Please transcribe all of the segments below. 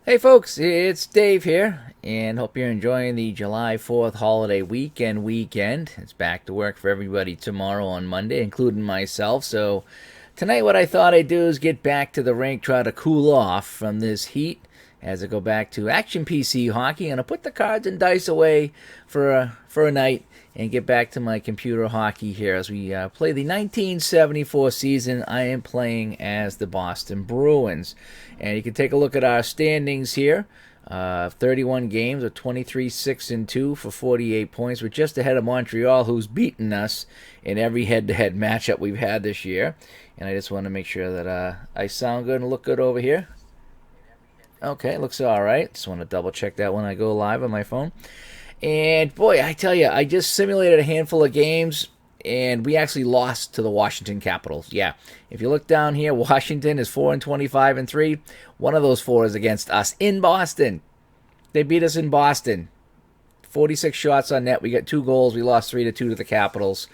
Hey folks, it's Dave here, and hope you're enjoying the July 4th holiday weekend. It's back to work for everybody tomorrow on Monday, including myself. So tonight what I thought I'd do is get back to the rink, try to cool off from this heat as I go back to action PC hockey, and I put the cards and dice away for a night and get back to my computer hockey here as we play the 1974 season. I am playing as the Boston Bruins. And you can take a look at our standings here. 31 games with 23-6-2 for 48 points. We're just ahead of Montreal, who's beaten us in every head-to-head matchup we've had this year. And I just want to make sure that I sound good and look good over here. Okay, looks all right. Just want to double-check that when I go live on my phone. And boy, I tell you, I just simulated a handful of games, and we actually lost to the Washington Capitals. Yeah, if you look down here, Washington is 4-25-3. One of those four is against us in Boston. They beat us in Boston. 46 shots on net. We got 2 goals. We lost 3-2 to the Capitals.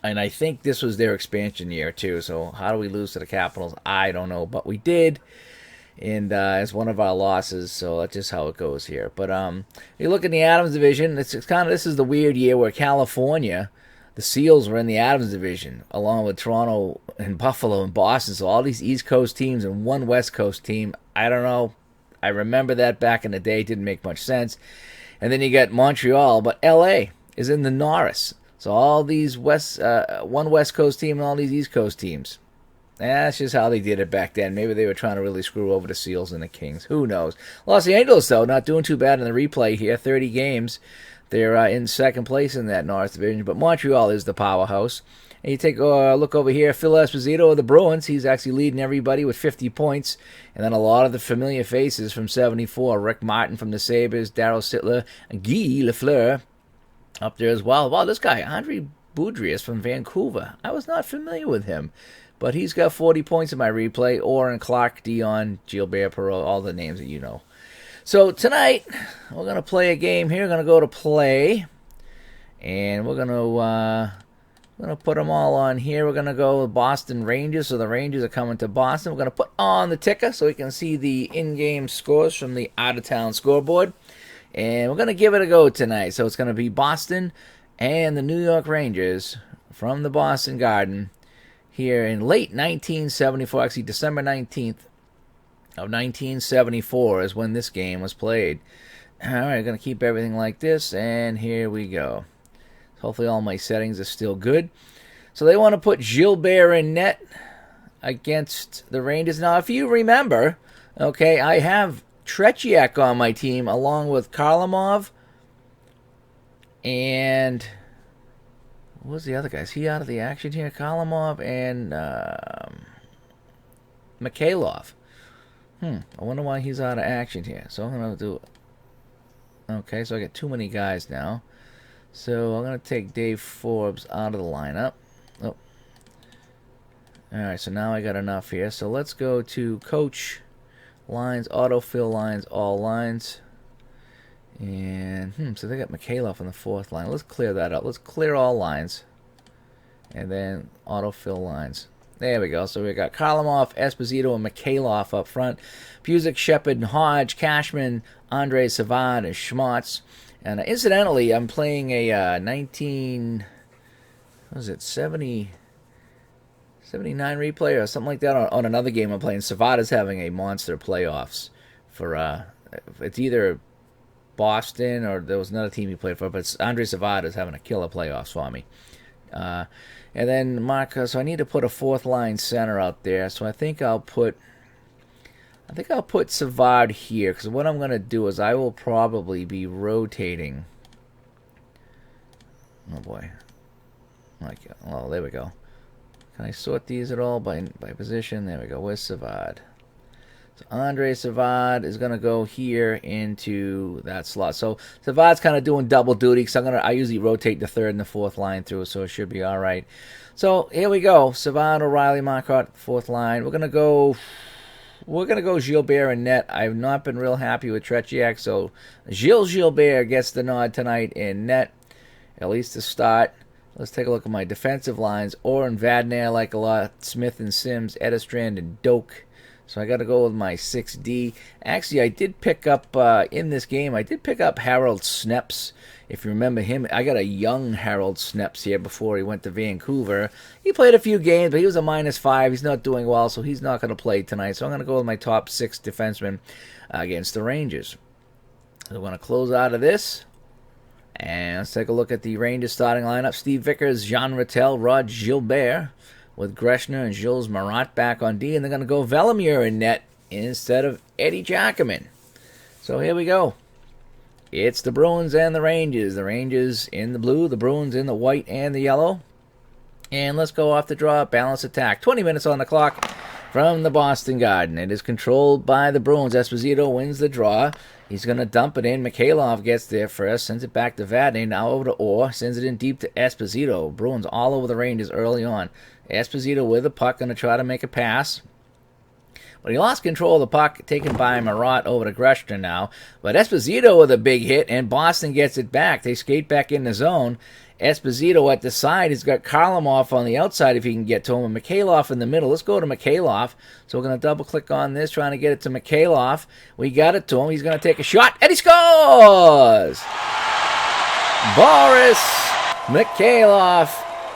And I think this was their expansion year, too. So how do we lose to the Capitals? I don't know, but we did. And it's one of our losses, so that's just how it goes here. But you look in the Adams division, it's kind of, this is the weird year where California, the Seals, were in the Adams division, along with Toronto and Buffalo and Boston. So all these East Coast teams and one West Coast team. I don't know. I remember that back in the day. It didn't make much sense. And then you got Montreal, but LA is in the Norris. So all these one West Coast team and all these East Coast teams. That's just how they did it back then. Maybe they were trying to really screw over the Seals and the Kings. Who knows? Los Angeles, though, not doing too bad in the replay here. 30 games. They're in second place in that North Division. But Montreal is the powerhouse. And you take a look over here. Phil Esposito of the Bruins. He's actually leading everybody with 50 points. And then a lot of the familiar faces from 74. Rick Martin from the Sabres. Darryl Sittler. And Guy Lafleur up there as well. Wow, this guy, Andre Boudreas from Vancouver. I was not familiar with him. But he's got 40 points in my replay. Oren, Clark, Dion, Gilbert, Perreault, all the names that you know. So tonight, we're going to play a game here. We're going to go to play. And we're going to put them all on here. We're going to go with Boston Rangers. So the Rangers are coming to Boston. We're going to put on the ticker so we can see the in-game scores from the out-of-town scoreboard. And we're going to give it a go tonight. So it's going to be Boston and the New York Rangers from the Boston Garden. Here in late 1974, actually December 19th of 1974 is when this game was played. All right, going to keep everything like this, and here we go. Hopefully all my settings are still good. So they want to put Gilbert in net against the Rangers. Now, if you remember, okay, I have Tkachuk on my team along with Karlamov and... What's the other guy? Is he out of the action here? Karlamov and Mchale. I wonder why he's out of action here. So I'm going to do it. Okay, so I got too many guys now. So I'm going to take Dave Forbes out of the lineup. Oh. Alright, so now I got enough here. So let's go to Coach Lines, Autofill Lines, All Lines. And, so they got Mchale on the 4th line. Let's clear that up. Let's clear all lines. And then autofill lines. There we go. So we got Karlamov, Esposito, and Mchale up front. Busick, Sheppard, and Hodge, Cashman, Andre Savard, and Schmutz. And incidentally, I'm playing a 79 replay or something like that on another game I'm playing. Savard is having a monster playoffs for, it's either Boston, or there was another team he played for, but Andre Savard is having a killer playoffs for me. And then Mark, so I need to put a 4th line center out there. So I think I'll put Savard here, because what I'm going to do is I will probably be rotating. Oh boy. Oh, there we go. Can I sort these at all by position? There we go. Where's Savard? So Andre Savard is going to go here into that slot. So Savard's kind of doing double duty, because I usually rotate the 3rd and the 4th line through, so it should be all right. So here we go. Savard, O'Reilly, Marcotte, 4th line. We're going to go Gilbert in net. I've not been real happy with Tkachuk, so Gilbert gets the nod tonight in net, at least to start. Let's take a look at my defensive lines. Orr and Vadner I like a lot. Smith and Sims, Edistrand and Doak. So I got to go with my 6D. Actually, I did pick up, in this game, I did pick up Harold Sneps. If you remember him, I got a young Harold Sneps here before he went to Vancouver. He played a few games, but he was a -5. He's not doing well, so he's not going to play tonight. So I'm going to go with my top 6 defensemen against the Rangers. So we're going to close out of this. And let's take a look at the Rangers starting lineup. Steve Vickers, Jean Rattel, Rod Gilbert, with Greshner and Jules Murat back on D. And they're going to go Velimir in net instead of Eddie Jacquemin. So here we go. It's the Bruins and the Rangers. The Rangers in the blue, the Bruins in the white and the yellow. And let's go off the draw, balance attack. 20 minutes on the clock from the Boston Garden. It is controlled by the Bruins. Esposito wins the draw. He's going to dump it in. Mikhailov gets there first, sends it back to Vadnais, now over to Orr, sends it in deep to Esposito. Bruins all over the Rangers early on. Esposito with the puck, going to try to make a pass. But he lost control of the puck, taken by Murat over to Greshner now. But Esposito with a big hit, and Boston gets it back. They skate back in the zone. Esposito at the side. He's got Karlamov on the outside if he can get to him. And Mikhailov in the middle. Let's go to Mikhailov. So we're going to double-click on this, trying to get it to Mikhailov. We got it to him. He's going to take a shot, and he scores! Boris Mikhailov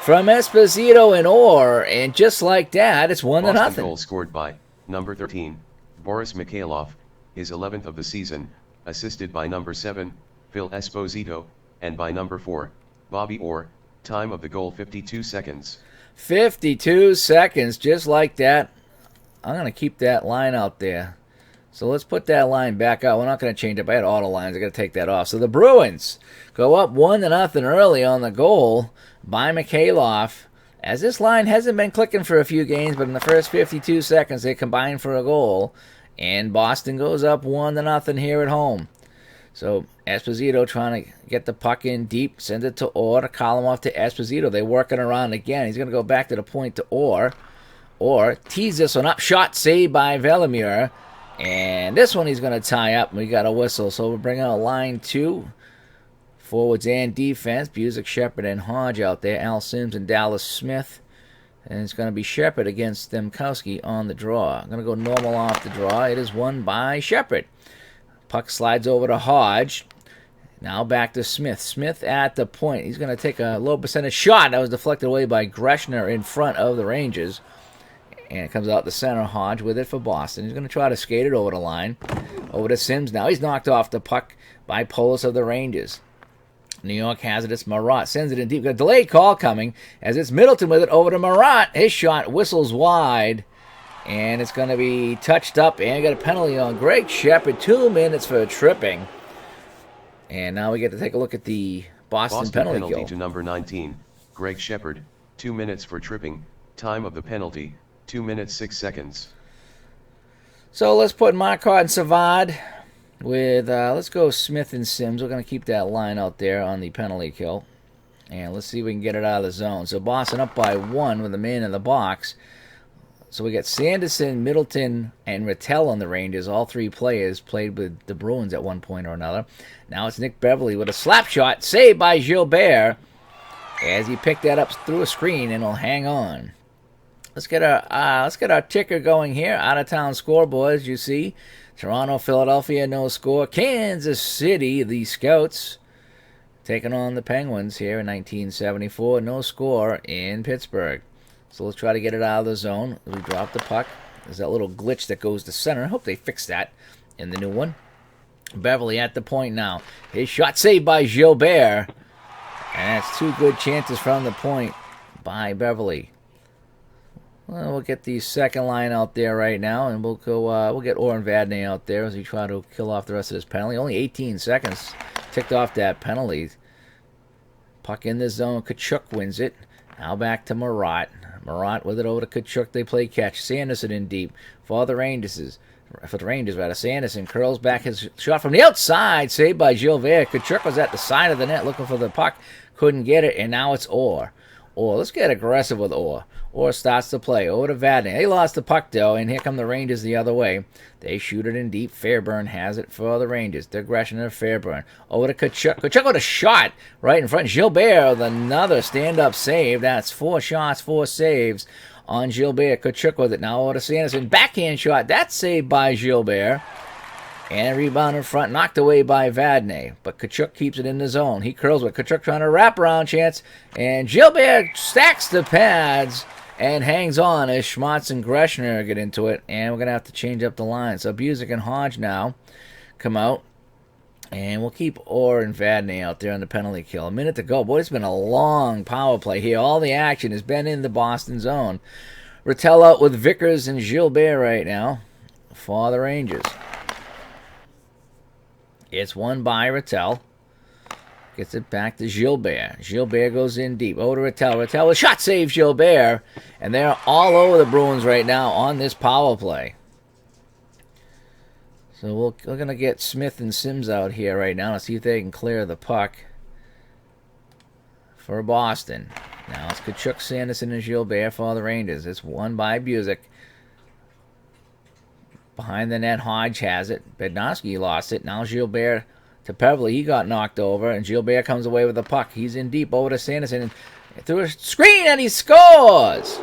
from Esposito and Orr. And just like that, it's 1-0. Boston goal scored by number 13, Boris Mikhailov, his 11th of the season, assisted by number 7, Phil Esposito, and by number 4, Bobby Orr. Time of the goal 52 seconds. 52 seconds, just like that. I'm going to keep that line out there. So let's put that line back out. We're not going to change it. I had auto lines. I got to take that off. So the Bruins go up 1-0 early on the goal by Mikhailov. As this line hasn't been clicking for a few games, but in the first 52 seconds, they combine for a goal. And Boston goes up 1-0 here at home. So Esposito trying to get the puck in deep, send it to Orr, to Karlamov to Esposito. They're working around again. He's going to go back to the point to Orr. Orr tees this one up. Shot saved by Velimir. And this one he's going to tie up. We got a whistle. So we'll bring out line 2. Forwards and defense, Busick, Sheppard, and Hodge out there. Al Sims and Dallas Smith. And it's going to be Sheppard against Stemkowski on the draw. I'm going to go normal off the draw. It is won by Sheppard. Puck slides over to Hodge. Now back to Smith. Smith at the point. He's going to take a low percentage shot. That was deflected away by Greshner in front of the Rangers. And it comes out the center. Hodge with it for Boston. He's going to try to skate it over the line. Over to Sims now. He's knocked off the puck by Polis of the Rangers. New York Hazardous. Murat sends it in deep. Got a delayed call coming as it's Middleton with it over to Murat. His shot whistles wide. And it's going to be touched up. And got a penalty on Greg Sheppard. 2 minutes for tripping. And now we get to take a look at the Boston penalty kill. To number 19, Greg Sheppard. 2 minutes for tripping. Time of the penalty, 2 minutes 6 seconds. So let's put Marquardt and Subodh with, let's go Smith and Sims. We're going to keep that line out there on the penalty kill. And let's see if we can get it out of the zone. So Boston up by 1 with a man in the box. So we got Sanderson, Middleton, and Rattel on the Rangers. All 3 players played with the Bruins at one point or another. Now it's Nick Beverly with a slap shot, saved by Gilbert, as he picked that up through a screen and will hang on. Let's get our ticker going here. Out of town scoreboard, as you see. Toronto, Philadelphia, no score. Kansas City, the Scouts, taking on the Penguins here in 1974. No score in Pittsburgh. So let's try to get it out of the zone. We drop the puck. There's that little glitch that goes to center. I hope they fix that in the new one. Beverly at the point now. His shot saved by Gilbert. And that's 2 good chances from the point by Beverly. Well, we'll get the second line out there right now, and we'll go. We'll get Orr and Vadnais out there as we try to kill off the rest of this penalty. Only 18 seconds ticked off that penalty. Puck in the zone. Tkachuk wins it. Now back to Murat. Murat with it over to Tkachuk. They play catch. Sanderson in deep for the Rangers. Sanderson curls back his shot from the outside, saved by Gilbert. Tkachuk was at the side of the net looking for the puck, couldn't get it, and now it's Orr. Let's get aggressive with Orr. Orr starts to play over to Vadnais. They lost the puck though, and here come the Rangers the other way. They shoot it in deep. Fairburn has it for the Rangers. Digression to Fairburn. Over to Tkachuk. Tkachuk with a shot right in front. Gilbert with another stand-up save. That's 4 shots, 4 saves on Gilbert. Tkachuk with it now over to Sanderson. Backhand shot. That's saved by Gilbert. And rebound in front, knocked away by Vadnais. But Tkachuk keeps it in the zone. He curls with Tkachuk trying to wrap around chance. And Gilbert stacks the pads and hangs on as Schmutz and Greshner get into it. And we're going to have to change up the line. So Busick and Hodge now come out. And we'll keep Orr and Vadnais out there on the penalty kill. A minute to go. Boy, it's been a long power play here. All the action has been in the Boston zone. Rattel out with Vickers and Gilbert right now for the Rangers. It's won by Rattel. Gets it back to Gilbert. Gilbert goes in deep. Over to Rattel. Rattel with shot saves Gilbert. And they're all over the Bruins right now on this power play. So we're going to get Smith and Sims out here right now to see if they can clear the puck for Boston. Now it's Tkachuk, Sanderson, and Gilbert for the Rangers. It's won by Busick. Behind the net, Hodge has it. Bednarski lost it. Now Gilbert to Pevley. He got knocked over, and Gilbert comes away with the puck. He's in deep over to Sanderson. And through a screen, and he scores!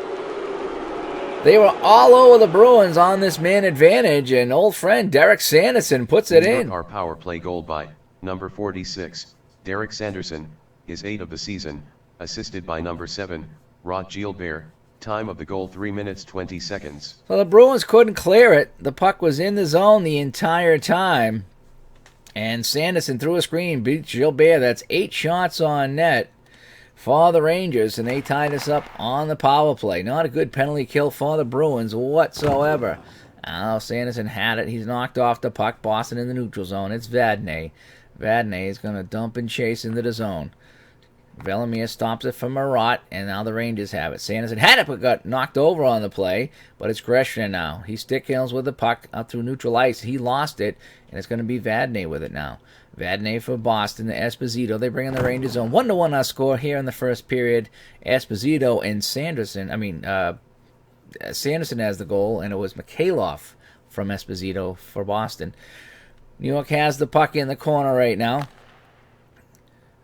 They were all over the Bruins on this man advantage, and old friend Derek Sanderson puts it in. Our power play goal by number 46, Derek Sanderson, his 8th of the season, assisted by number 7, Rod Gilbert. Time of the goal 3 minutes 20 seconds. So the Bruins couldn't clear it. The puck was in the zone the entire time. And Sanderson threw a screen, beat Gilbert. That's 8 shots on net for the Rangers, and they tied us up on the power play. Not a good penalty kill for the Bruins whatsoever. Now Sanderson had it. He's knocked off the puck. Boston in the neutral zone. It's Vadnais. Vadnais is going to dump and chase into the zone. Velimir stops it from Murat, and now the Rangers have it. Sanderson had it, but got knocked over on the play, but it's Greshner now. He stick handles with the puck out through neutral ice. He lost it, and it's going to be Vadnais with it now. Vadnais for Boston, the Esposito. They bring in the Rangers zone. 1-1 our score here in the first period. Esposito and Sanderson, Sanderson has the goal, and it was Mchale from Esposito for Boston. New York has the puck in the corner right now.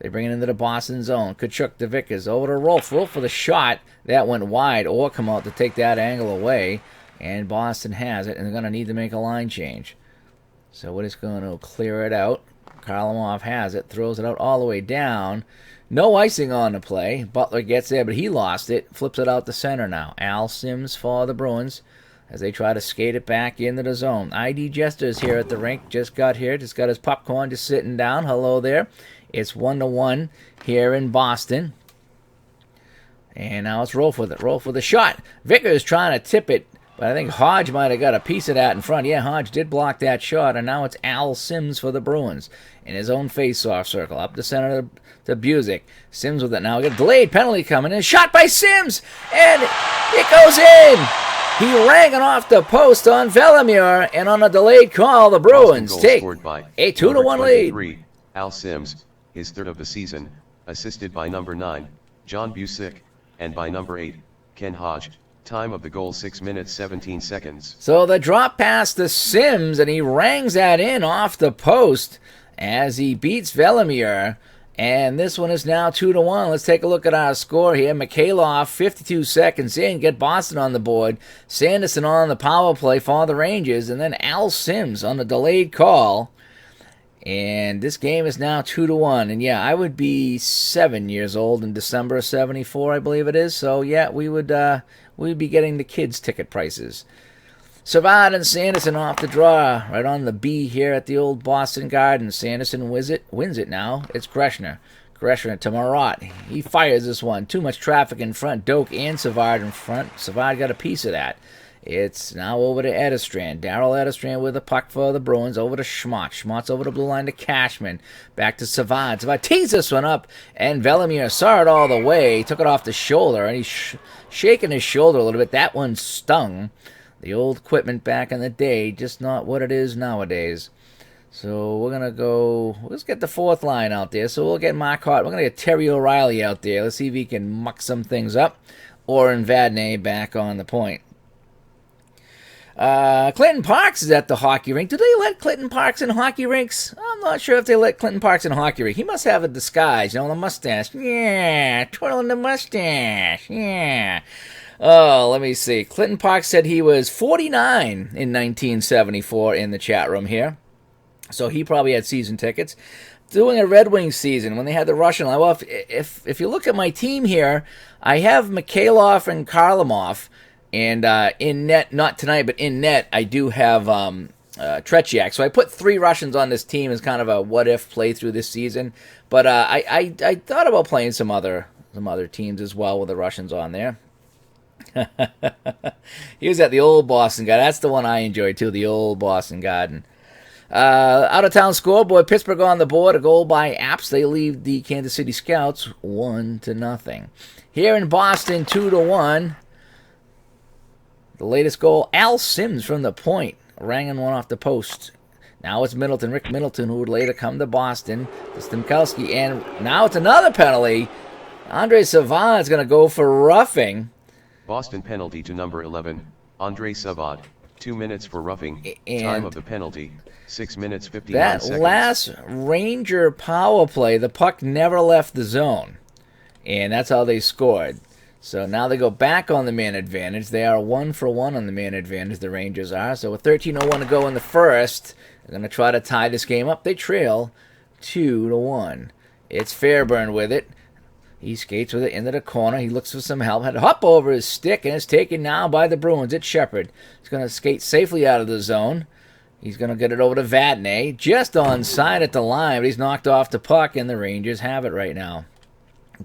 They bring it into the Boston zone. Tkachuk to Vickers. Over to Rolf. Rolf for the shot. That went wide. Or come out to take that angle away. And Boston has it. And they're going to need to make a line change. So we're just going to clear it out. Karlamov has it. Throws it out all the way down. No icing on the play. Butler gets there, but he lost it. Flips it out the center now. Al Sims for the Bruins as they try to skate it back into the zone. ID Jester's here at the rink. Just got here. Just got his popcorn. Just sitting down. Hello there. It's 1-1 here in Boston. And now it's Rolf with it. Rolf with a shot. Vickers trying to tip it, but I think Hodge might have got a piece of that in front. Yeah, Hodge did block that shot, and now it's Al Sims for the Bruins in his own face-off circle. Up the center to Busick. Sims with it now. We got a delayed penalty coming in. Shot by Sims, and it goes in. He rang it off the post on Velimir, and on a delayed call, the Bruins take a 2-1 lead. Al Sims, his 3rd of the season, assisted by number 9, John Busick, and by number 8, Ken Hodge. Time of the goal 6 minutes 17 seconds. So the drop pass to Sims, and he rangs that in off the post as he beats Velimir. And this one is now 2-1. Let's take a look at our score here. Mchale 52 seconds in, get Boston on the board. Sanderson on the power play for the Rangers, and then Al Sims on the delayed call. And this game is now 2-1. And yeah, I would be 7 years old in December of 74, I believe it is. So yeah, we'd be getting the kids' ticket prices. Subodh and Sanderson off the draw, right on the B here at the old Boston Garden. Sanderson wins it now. It's Greshner. Greshner to Murat. He fires this one. Too much traffic in front. Doak and Subodh in front. Subodh got a piece of that. It's now over to Edestrand. Darryl Edestrand with a puck for the Bruins. Over to Schmutz. Schmutz over the blue line to Cashman. Back to Subodh. Subodh tees this one up, and Velimir saw it all the way. Took it off the shoulder, and he's shaking his shoulder a little bit. That one stung. The old equipment back in the day, just not what it is nowadays. So we're going to go, let's get the 4th line out there. So we'll get Marcotte. We're going to get Terry O'Reilly out there. Let's see if he can muck some things up. Or in Vadnais back on the point. Clinton Parks is at the hockey rink. Do they let Clinton Parks in hockey rinks? I'm not sure if they let Clinton Parks in hockey rink. He must have a disguise, the mustache. Yeah, twirling the mustache. Yeah. Oh, let me see. Clinton Park said he was 49 in 1974 in the chat room here. So he probably had season tickets. Doing a Red Wings season when they had the Russian line. Well, if you look at my team here, I have Mikhailov and Karlamov. And in net, not tonight, but in net, I do have Tretiak. So I put 3 Russians on this team as kind of a what-if playthrough this season. But I thought about playing some other teams as well with the Russians on there. He was at the old Boston Garden. That's the one I enjoyed too, the old Boston Garden. Out-of-town scoreboard, Pittsburgh on the board, a goal by Apps. They leave the Kansas City Scouts 1-0. Here in Boston, 2-1. The latest goal, Al Sims from the point, ranging one off the post. Now it's Middleton, Rick Middleton, who would later come to Boston, to Stemkowski, and now it's another penalty. Andre Savard is going to go for roughing. Boston penalty to number 11, Andre Subodh, 2 minutes for roughing, time of the penalty, 6 minutes 59 seconds. That last Ranger power play, the puck never left the zone, and that's how they scored. So now they go back on the man advantage. They are 1-for-1 on the man advantage, the Rangers are. So with 13:01 to go in the first, they're going to try to tie this game up. They trail 2-1. It's Fairburn with it. He skates with it into the corner. He looks for some help. Had to hop over his stick, and it's taken now by the Bruins. It's Sheppard. He's going to skate safely out of the zone. He's going to get it over to Vadnais. Just onside at the line, but he's knocked off the puck, and the Rangers have it right now.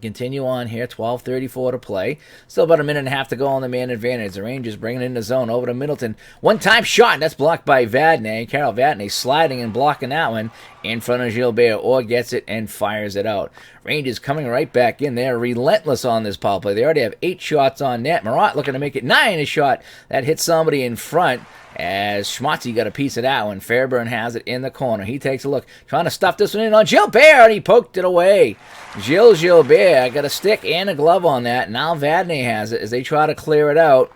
Continue on here, 12:34 to play. Still about a minute and a half to go on the man advantage. The Rangers bringing it in the zone over to Middleton. One-time shot, that's blocked by Vadnais. Carol Vadnais sliding and blocking that one in front of Gilbert. Orr gets it and fires it out. Rangers coming right back in there, relentless on this power play. They already have 8 shots on net. Murat looking to make it 9, a shot that hits somebody in front. As Schmutz got a piece of that one. Fairburn has it in the corner. He takes a look, trying to stuff this one in on Gilbert, and he poked it away. Gilbert got a stick and a glove on that. Now Vadnais has it as they try to clear it out,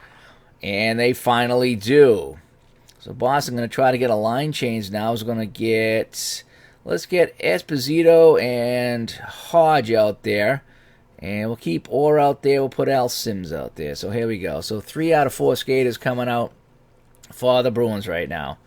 and they finally do. So Boston going to try to get a line change now. Is going to get, let's get Esposito and Hodge out there. And we'll keep Orr out there. We'll put Al Sims out there. So here we go. So 3 out of 4 skaters coming out for the Bruins right now.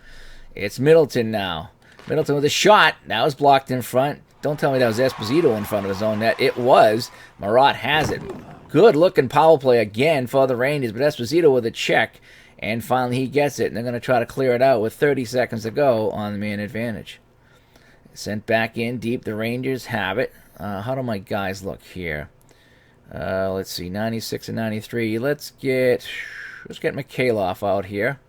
It's Middleton now. Middleton with a shot. That was blocked in front. Don't tell me that was Esposito in front of his own net. It was. Murat has it. Good looking power play again for the Rangers, but Esposito with a check. And finally he gets it. And they're going to try to clear it out with 30 seconds to go on the man advantage. Sent back in deep. The Rangers have it. How do my guys look here? Let's see. 96 and 93. Let's get Mikhailov out here.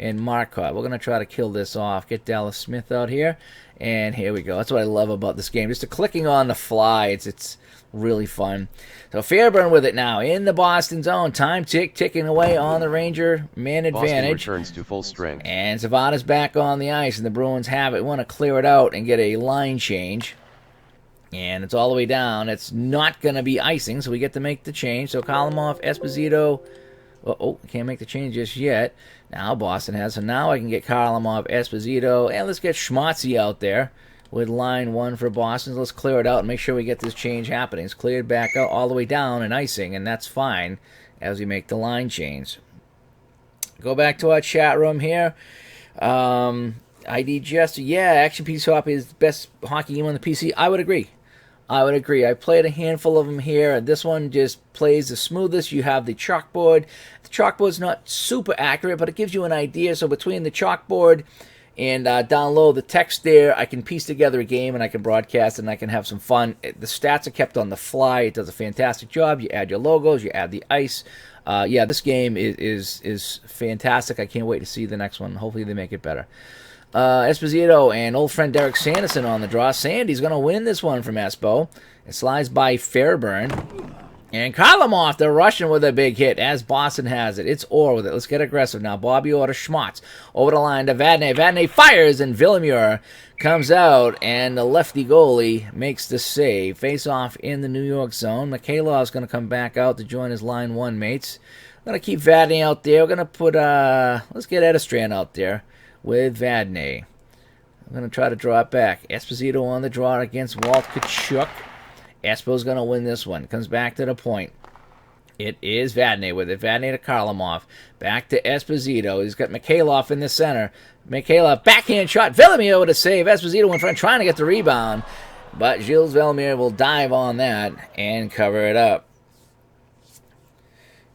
And Markov. We're going to try to kill this off. Get Dallas Smith out here. And here we go. That's what I love about this game. Just the clicking on the fly. It's really fun. So Fairburn with it now in the Boston zone. Time ticking away on the Ranger man advantage. Boston returns to full strength. And Savada's back on the ice. And the Bruins have it. Want to clear it out and get a line change. And it's all the way down. It's not going to be icing. So we get to make the change. So Kalimov, Esposito. Can't make the change just yet. Now Boston has. So now I can get Karlamov, Esposito, and let's get Schmutz out there with line 1 for Boston. So let's clear it out and make sure we get this change happening. It's cleared back out all the way down and icing, and that's fine as we make the line change. Go back to our chat room here. ID Jester, Action PC Hockey is the best hockey game on the PC. I would agree. I played a handful of them here. This one just plays the smoothest. You have the chalkboard. The chalkboard's not super accurate, but it gives you an idea. So between the chalkboard and down low, the text there, I can piece together a game and I can broadcast and I can have some fun. The stats are kept on the fly. It does a fantastic job. You add your logos. You add the ice. This game is fantastic. I can't wait to see the next one. Hopefully they make it better. Esposito and old friend Derek Sanderson on the draw. Sandy's going to win this one from Espo. It slides by Fairburn. And Karlamov, the Russian, with a big hit as Boston has it. It's Orr with it. Let's get aggressive now. Bobby Orr to Schmutz. Over the line to Vadnais. Vadnais fires and Villemure comes out. And the lefty goalie makes the save. Face off in the New York zone. Mikhailov's going to come back out to join his line 1 mates. We're going to keep Vadnais out there. We're going to put, let's get Edistran out there with Vadnais. I'm going to try to draw it back. Esposito on the draw against Walt Tkachuk. Espo's going to win this one. Comes back to the point. It is Vadnais with it. Vadnais to Karlamov. Back to Esposito. He's got Mchale in the center. Mchale, backhand shot. Velimir with a save. Esposito in front trying to get the rebound. But Gilles Velimir will dive on that and cover it up.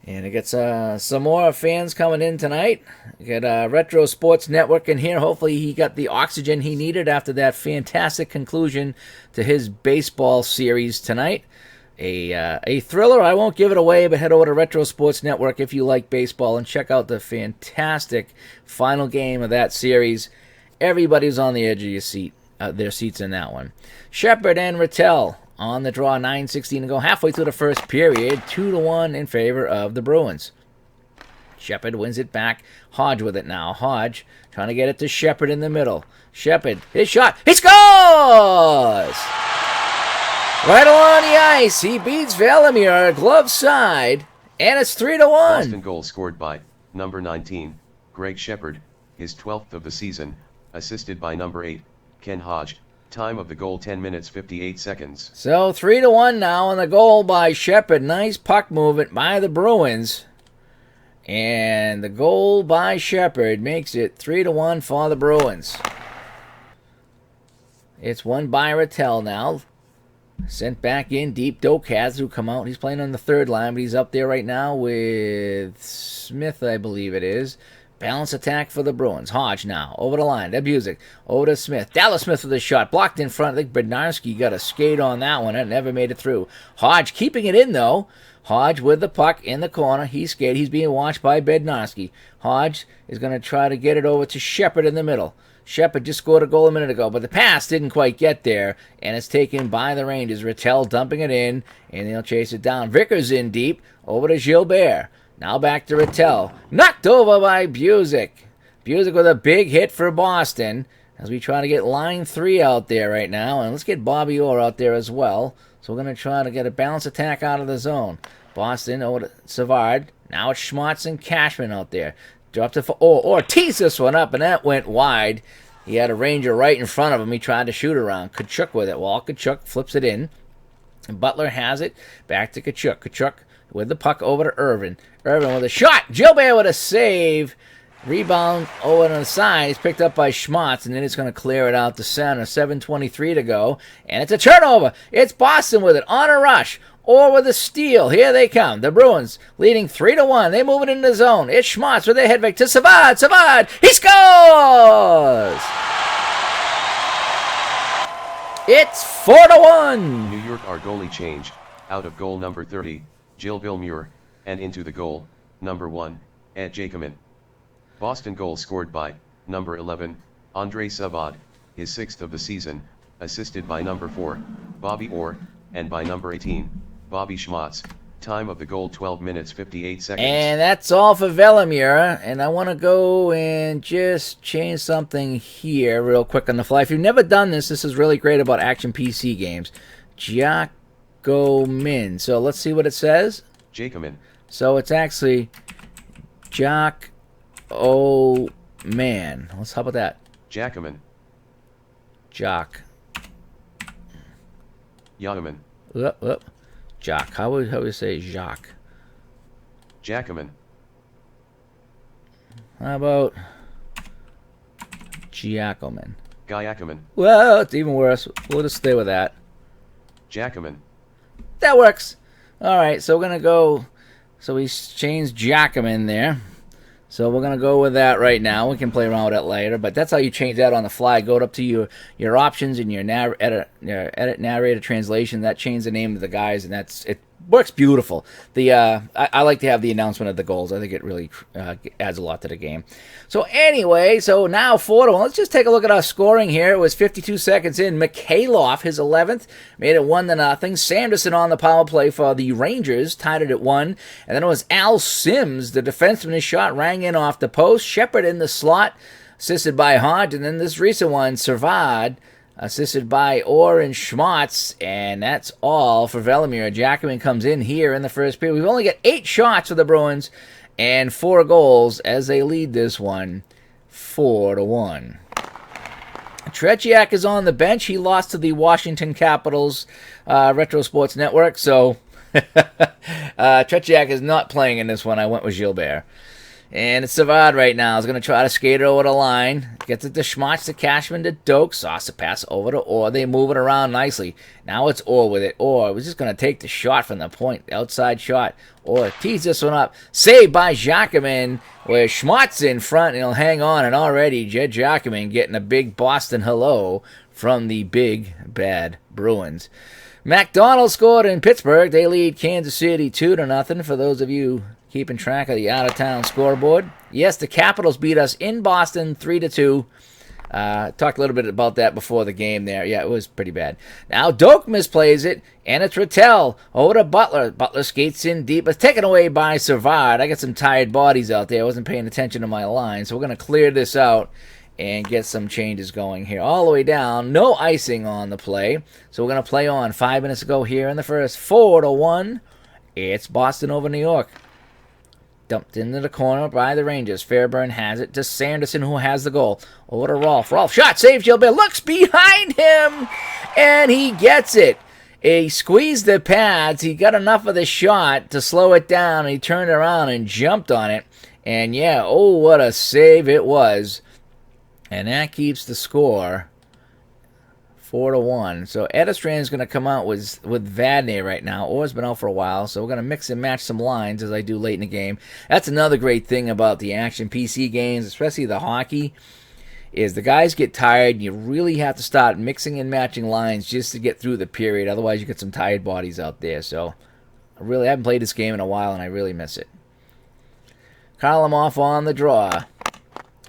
And it gets some more fans coming in tonight. We got Retro Sports Network in here. Hopefully he got the oxygen he needed after that fantastic conclusion to his baseball series tonight. A thriller. I won't give it away, but head over to Retro Sports Network if you like baseball and check out the fantastic final game of that series. Everybody's on the edge of their seats in that one. Sheppard and Rattel on the draw, 9:16 to go, halfway through the first period, 2-1 in favor of the Bruins. Sheppard wins it back. Hodge with it now. Hodge trying to get it to Sheppard in the middle. Sheppard, his shot. He scores! Right along the ice, he beats Velimir, glove side, and it's 3-1. Boston goal scored by number 19, Greg Sheppard, his 12th of the season, assisted by number 8, Ken Hodge. Time of the goal 10 minutes 58 seconds. So 3-1 now on the goal by Sheppard. Nice puck movement by the Bruins. And the goal by Sheppard makes it 3-1 for the Bruins. It's won by Rattel now. Sent back in deep. Doak has to come out. He's playing on the third line, but he's up there right now with Smith, I believe it is. Balance attack for the Bruins. Hodge now. Over the line. Debusic. Over to Smith. Dallas Smith with a shot. Blocked in front. I think Bednarski got a skate on that one. It never made it through. Hodge keeping it in, though. Hodge with the puck in the corner. He's skated. He's being watched by Bednarski. Hodge is going to try to get it over to Sheppard in the middle. Sheppard just scored a goal a minute ago, but the pass didn't quite get there, and it's taken by the Rangers. Rattel dumping it in, and they'll chase it down. Vickers in deep. Over to Gilbert. Now back to Rattel. Knocked over by Busick. Busick with a big hit for Boston as we try to get line 3 out there right now. And let's get Bobby Orr out there as well. So we're going to try to get a balance attack out of the zone. Boston over to Savard. Now it's Schmutz and Cashman out there. Dropped it for Orr. Teased this one up, and that went wide. He had a Ranger right in front of him. He tried to shoot around. Tkachuk with it. Well, Tkachuk flips it in. And Butler has it. Back to Tkachuk. Tkachuk with the puck over to Ervin. Ervin with a shot. Gilbert with a save. Rebound over on the side. It's picked up by Schmutz, and then it's going to clear it out to center. 7:23 to go. And it's a turnover. It's Boston with it on a rush. Or with a steal. Here they come. The Bruins leading 3-1. They move it into the zone. It's Schmutz with a head fake to Subodh. Subodh. He scores! It's 4-1. New York our goalie change. Out of goal number 30, Gilles Velimir, and into the goal, number 1, Ed Jacomin. Boston goal scored by number 11, Andre Subodh, his 6th of the season, assisted by number 4, Bobby Orr, and by number 18, Bobby Schmutz. Time of the goal 12 minutes 58 seconds. And that's all for Velimir. And I want to go and just change something here real quick on the fly. If you've never done this, this is really great about action PC games. Jacomin. So let's see what it says. Jacomin. So it's actually Jock O Man. How about that? Jacomin. Jock. Yaman. Jock. How would we say Jock? Jacomin. How about Giacomin? Giacomin. Well, it's even worse. We'll just stay with that. Jacomin. That works. All right, so we're going to go. So we changed Giacomin there. So we're going to go with that right now. We can play around with it later, but that's how you change that on the fly. Go up to your options and your edit narrator translation. That changes the name of the guys, and it works beautiful. I like to have the announcement of the goals. I think it really adds a lot to the game. So anyway, so now 4-1. Let's just take a look at our scoring here. It was 52 seconds in. Mchale, his 11th, made it 1-0. Sanderson on the power play for the Rangers, tied it at 1. And then it was Al Sims, the defenseman. His shot rang in off the post. Sheppard in the slot, assisted by Hodge. And then this recent one, Savard, assisted by Orr and Schmutz, and that's all for Velimir. Jackman comes in here in the first period. We've only got 8 shots for the Bruins and 4 goals as they lead this one 4-1. Tretiak is on the bench. He lost to the Washington Capitals Retro Sports Network, so Tkachuk is not playing in this one. I went with Gilbert. And it's Subodh right now. He's going to try to skate it over the line. Gets it to Schmutz, to Cashman, to Doak. Sauce the pass over to Orr. They move it around nicely. Now it's Orr with it. Orr was just going to take the shot from the point. Outside shot. Orr tees this one up. Saved by Jacquemin, where Schmutz in front. And he'll hang on. And already Jed Jacquemin getting a big Boston hello from the big, bad Bruins. McDonald scored in Pittsburgh. They lead Kansas City 2-0 for those of you keeping track of the out-of-town scoreboard. Yes, the Capitals beat us in Boston 3-2. Talked a little bit about that before the game there. Yeah, it was pretty bad. Now Doak misplays it, and it's Rattel over to Butler. Butler skates in deep. It's taken away by Subodh. I got some tired bodies out there. I wasn't paying attention to my line, so we're going to clear this out and get some changes going here. All the way down. No icing on the play. So we're going to play on. 5 minutes to go here in the first. 4-1. It's Boston over New York. Dumped into the corner by the Rangers. Fairburn has it to Sanderson, who has the goal. Over to Rolf. Rolf shot, saves Gilbert, looks behind him, and he gets it. He squeezed the pads. He got enough of the shot to slow it down, and he turned around and jumped on it. And yeah, oh, what a save it was. And that keeps the score 4-1. So Edstrand's going to come out with Vadnais right now. Orr's been out for a while, so we're going to mix and match some lines as I do late in the game. That's another great thing about the action PC games, especially the hockey, is the guys get tired. You really have to start mixing and matching lines just to get through the period. Otherwise, you get some tired bodies out there. So I haven't played this game in a while, and I really miss it. Kharlamov on the draw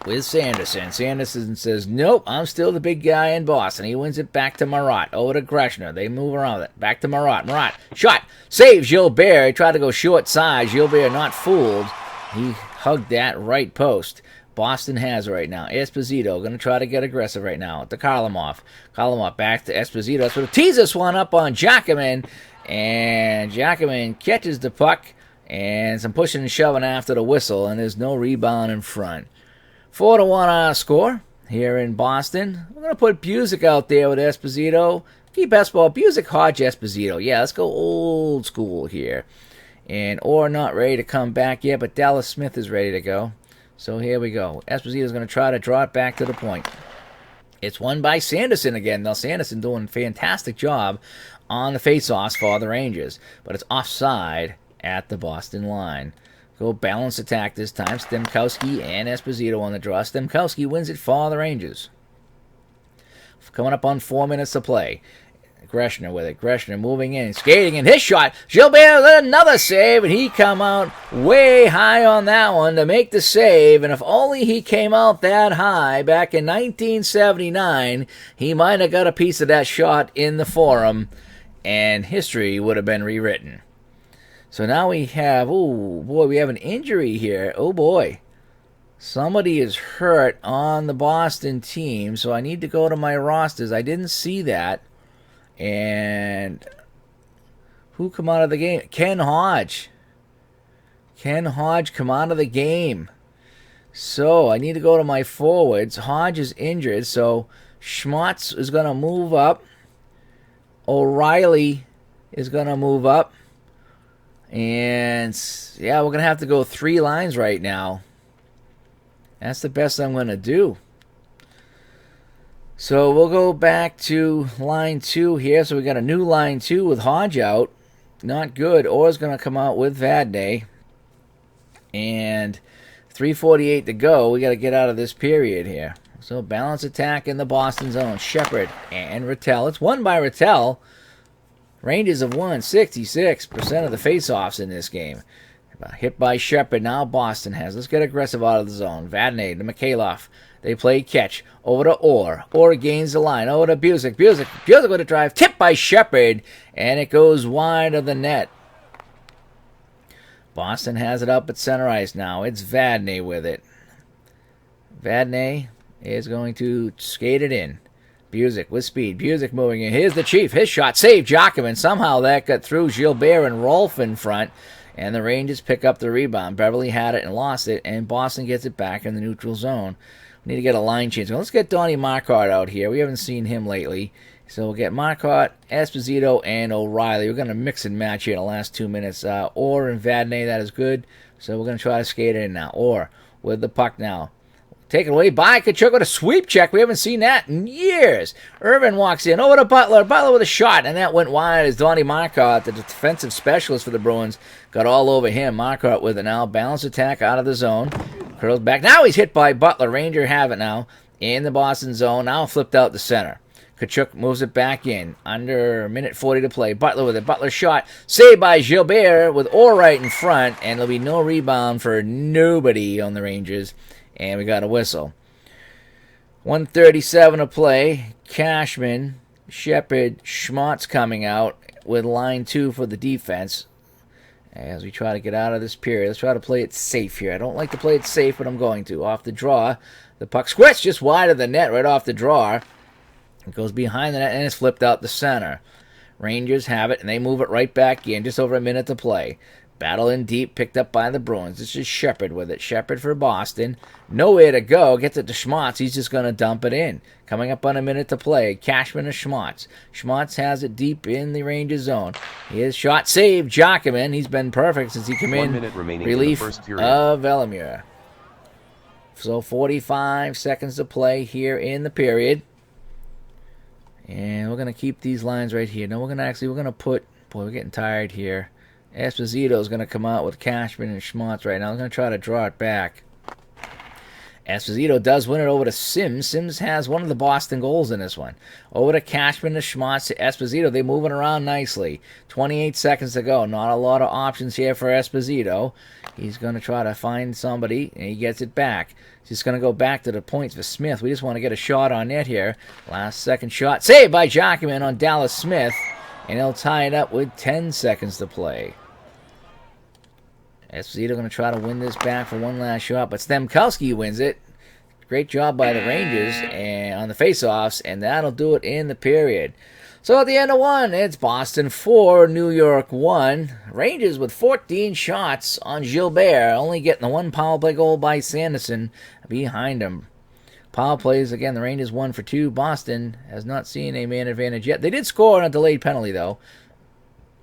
with Sanderson. Sanderson says, nope, I'm still the big guy in Boston. He wins it back to Murat. Over to Greshner. They move around with it. Back to Murat. Murat. Shot. Saves Gilbert. He tried to go short side. Gilbert not fooled. He hugged that right post. Boston has it right now. Esposito going to try to get aggressive right now to Kharlamov. Kharlamov back to Esposito. That's what tees this one up on Jacquemin. And Jacquemin catches the puck. And some pushing and shoving after the whistle. And there's no rebound in front. 4-1 score here in Boston. We're going to put Busick out there with Esposito. Keep Esposito. Busick, Hodge, Esposito. Yeah, let's go old school here. And Orr not ready to come back yet, but Dallas Smith is ready to go. So here we go. Esposito's going to try to draw it back to the point. It's won by Sanderson again. Now, Sanderson doing a fantastic job on the faceoffs for the Rangers. But it's offside at the Boston line. Go balance attack this time. Stemkowski and Esposito on the draw. Stemkowski wins it for the Rangers. Coming up on 4 minutes to play. Greshner with it. Greshner moving in, skating in. His shot. Gilbert with another save, and he come out way high on that one to make the save. And if only he came out that high back in 1979, he might have got a piece of that shot in the Forum, and history would have been rewritten. So now we have, oh boy, we have an injury here. Oh boy. Somebody is hurt on the Boston team, so I need to go to my rosters. I didn't see that. And who come out of the game? Ken Hodge. Ken Hodge come out of the game. So I need to go to my forwards. Hodge is injured, so Schmutz is going to move up. O'Reilly is going to move up. And, yeah, we're going to have to go 3 lines right now. That's the best I'm going to do. So we'll go back to line 2 here. So we got a new line 2 with Hodge out. Not good. Orr's going to come out with Vadnais. And 3:48 to go. We got to get out of this period here. So balance attack in the Boston zone. Sheppard and Rattel. It's won by Rattel. Rangers have won 66% of the faceoffs in this game. Hit by Sheppard. Now Boston has. Let's get aggressive out of the zone. Vadnais to Mchale. They play catch. Over to Orr. Orr gains the line. Over to Busick. Busick with a drive. Tipped by Sheppard. And it goes wide of the net. Boston has it up at center ice now. It's Vadnais with it. Vadnais is going to skate it in. Busick with speed. Busick moving in. Here's the Chief. His shot saved Jacquemin. Somehow that got through Gilbert and Rolf in front. And the Rangers pick up the rebound. Beverly had it and lost it. And Boston gets it back in the neutral zone. We need to get a line change. Well, let's get Donnie Marquardt out here. We haven't seen him lately. So we'll get Marcotte, Esposito, and O'Reilly. We're going to mix and match here in the last 2 minutes. Orr and Vadnais, that is good. So we're going to try to skate it in now. Orr with the puck now. Taken away by Tkachuk with a sweep check. We haven't seen that in years. Ervin walks in over to Butler. Butler with a shot, and that went wide as Donnie Marcotte, the defensive specialist for the Bruins, got all over him. Marcotte with it now. Balanced attack out of the zone. Curls back. Now he's hit by Butler. Ranger have it now in the Boston zone. Now flipped out the center. Tkachuk moves it back in. Under a minute 40 to play. Butler with it. Butler shot. Saved by Gilbert with Orr right in front. And there'll be no rebound for nobody on the Rangers. And we got a whistle. 1:37 to play. Cashman, Sheppard, Schmutz coming out with line 2 for the defense. As we try to get out of this period. Let's try to play it safe here. I don't like to play it safe, but I'm going to. Off the draw. The puck squirts just wide of the net right off the draw. It goes behind the net and it's flipped out the center. Rangers have it and they move it right back in. Just over a minute to play. Battle in deep, picked up by the Bruins. This is Sheppard with it. Sheppard for Boston. Nowhere to go. Gets it to Schmutz. He's just going to dump it in. Coming up on a minute to play. Cashman to Schmutz. Schmutz has it deep in the Rangers zone. His shot saved. Jockerman. He's been perfect since he came in. 1 minute remaining Relief in the first period. of Velimir. So 45 seconds to play here in the period. And we're going to keep these lines right here. Now we're going to put, boy, we're getting tired here. Esposito is going to come out with Cashman and Schmutz right now. I'm going to try to draw it back. Esposito does win it over to Sims. Sims has one of the Boston goals in this one. Over to Cashman to Schmutz to Esposito. They're moving around nicely. 28 seconds to go. Not a lot of options here for Esposito. He's going to try to find somebody, and he gets it back. He's just going to go back to the points for Smith. We just want to get a shot on net here. Last second shot. Saved by Jockerman on Dallas Smith. And he'll tie it up with 10 seconds to play. Esposito going to try to win this back for one last shot, but Stemkowski wins it. Great job by the Rangers and on the faceoffs, and that'll do it in the period. So at the end of one, it's Boston 4, New York 1. Rangers with 14 shots on Gilbert, only getting the one power play goal by Sanderson behind him. Power plays, again, the Rangers 1 for 2. Boston has not seen a man advantage yet. They did score on a delayed penalty, though.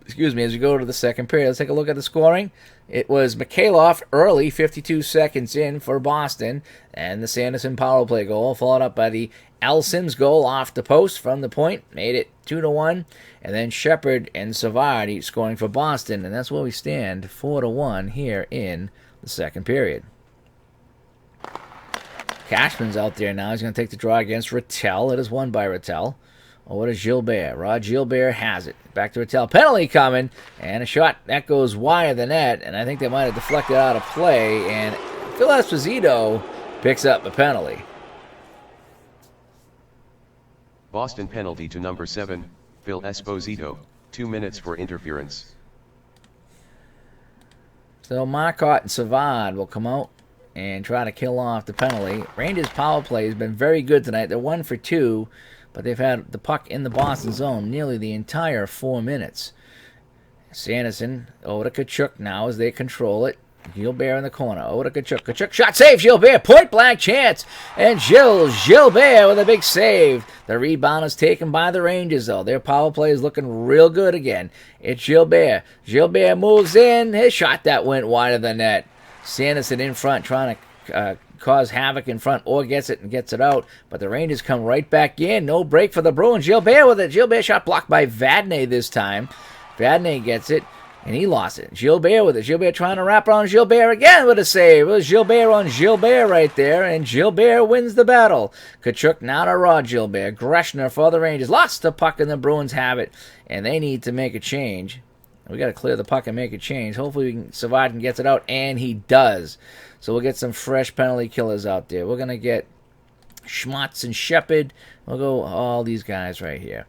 Excuse me, as we go to the second period. Let's take a look at the scoring. It was Mchale early, 52 seconds in for Boston, and the Sanderson power play goal, followed up by the Al Sims goal off the post from the point, made it 2-1, and then Sheppard and Subodh each scoring for Boston, and that's where we stand, 4-1 here in the second period. Cashman's out there now. He's going to take the draw against Rattel. It is won by Rattel. Oh, what is Gilbert? Rod Gilbert has it. Back to Rattel. Penalty coming. And a shot that goes wide of the net. And I think they might have deflected out of play. And Phil Esposito picks up a penalty. Boston penalty to number 7, Phil Esposito, 2 minutes for interference. So Marcotte and Subodh will come out and try to kill off the penalty. Rangers power play has been very good tonight. They're 1 for 2. But they've had the puck in the Boston zone nearly the entire 4 minutes. Sanderson over to Tkachuk now as they control it. Gilbert in the corner. Over to Tkachuk. Tkachuk shot save. Gilbert point blank chance. And Gilbert with a big save. The rebound is taken by the Rangers though. Their power play is looking real good again. It's Gilbert. Gilbert moves in. His shot that went wide of the net. Sanderson in front trying to cause havoc in front, or gets it and gets it out, but the Rangers come right back in. No break for the Bruins. Gilbert with it. Gilbert shot blocked by Vadnais this time. Vadnais gets it, and he lost it. Gilbert with it. Gilbert trying to wrap around Gilbert again with a save. It was Gilbert on Gilbert right there, and Gilbert wins the battle. Tkachuk now to Rod Gilbert. Greshner for the Rangers. Lost the puck, and the Bruins have it, and they need to make a change. We got to clear the puck and make a change. Hopefully Subodh gets it out, and he does. So we'll get some fresh penalty killers out there. We're going to get Schmutz and Sheppard. We'll go all these guys right here.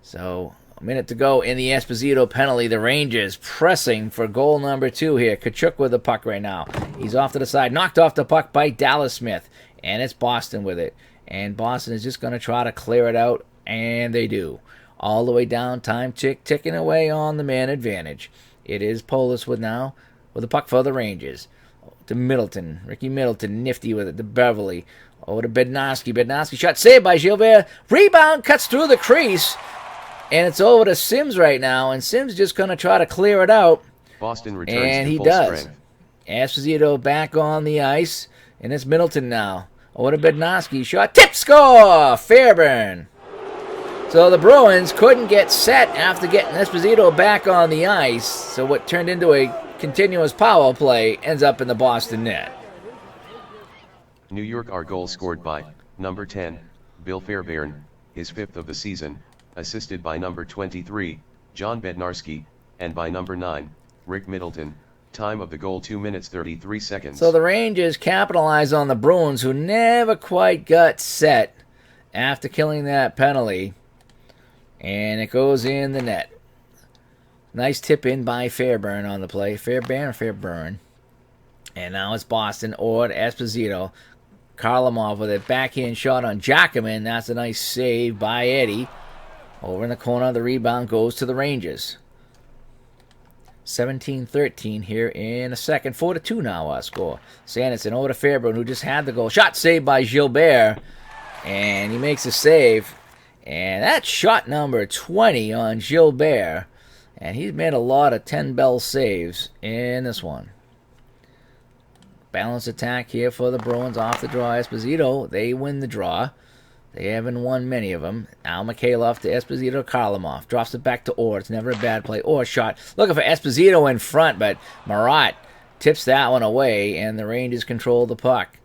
So a minute to go in the Esposito penalty. The Rangers pressing for goal number 2 here. Tkachuk with the puck right now. He's off to the side. Knocked off the puck by Dallas Smith. And it's Boston with it. And Boston is just going to try to clear it out. And they do. All the way down. Time ticking away on the man advantage. It is Polis with the puck for the Rangers. to Middleton. Ricky Middleton, nifty with it to Beverly. Over to Bednarski. Bednarski shot saved by Gilbert. Rebound cuts through the crease. And it's over to Sims right now. And Sims just going to try to clear it out. Boston returns and to he full does. strength. Esposito back on the ice. And it's Middleton now. Over to Bednarski. Shot. Tip score! Fairburn. So the Bruins couldn't get set after getting Esposito back on the ice. So what turned into a continuous power play ends up in the Boston net. New York are goals scored by number 10, Bill Fairburn, his 5th of the season, assisted by number 23, John Bednarski, and by number 9, Rick Middleton. Time of the goal 2 minutes 33 seconds. So the Rangers capitalize on the Bruins, who never quite got set after killing that penalty. And it goes in the net. Nice tip in by Fairburn on the play. Fairburn or Fairburn. And now it's Boston or Esposito. Karlamov with a backhand shot on Giacomin. That's a nice save by Eddie. Over in the corner, the rebound goes to the Rangers. 17-13 here in a second. 4-2 now our score. Sanderson over to Fairburn, who just had the goal. Shot saved by Gilbert. And he makes a save. And that's shot number 20 on Gilbert. And he's made a lot of 10-bell saves in this one. Balanced attack here for the Bruins off the draw. Esposito, they win the draw. They haven't won many of them. Now Mchale to Esposito. Karlamov drops it back to Orr. It's never a bad play. Orr shot. Looking for Esposito in front, but Murat tips that one away, and the Rangers control the puck.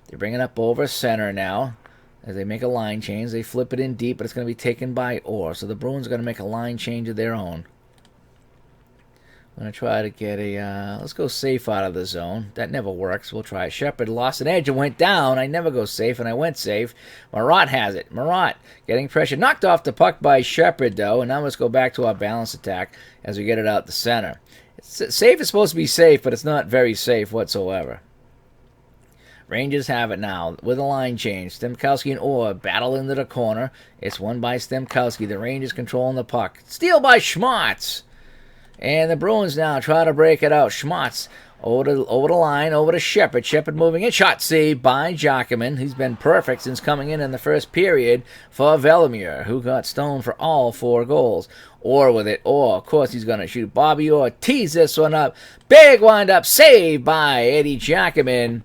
They bring it up over center now. As they make a line change, they flip it in deep, but it's going to be taken by Orr. So the Bruins are going to make a line change of their own. I'm going to try to get a, let's go safe out of the zone. That never works. We'll try it. Sheppard lost an edge and went down. I never go safe, and I went safe. Murat has it. Murat getting pressure. Knocked off the puck by Sheppard, though, and now let's go back to our balance attack as we get it out the center. Safe is supposed to be safe, but it's not very safe whatsoever. Rangers have it now with a line change. Stemkowski and Orr battle into the corner. It's won by Stemkowski. The Rangers controlling the puck. Steal by Schmutz. And the Bruins now try to break it out. Schmutz over the line, over to Sheppard. Sheppard moving in. Shot saved by Giacomin. He's been perfect since coming in the first period for Velimir, who got stoned for all 4 goals. Orr with it. Orr, of course, he's going to shoot. Bobby Orr tees this one up. Big wind-up save by Eddie Giacomin.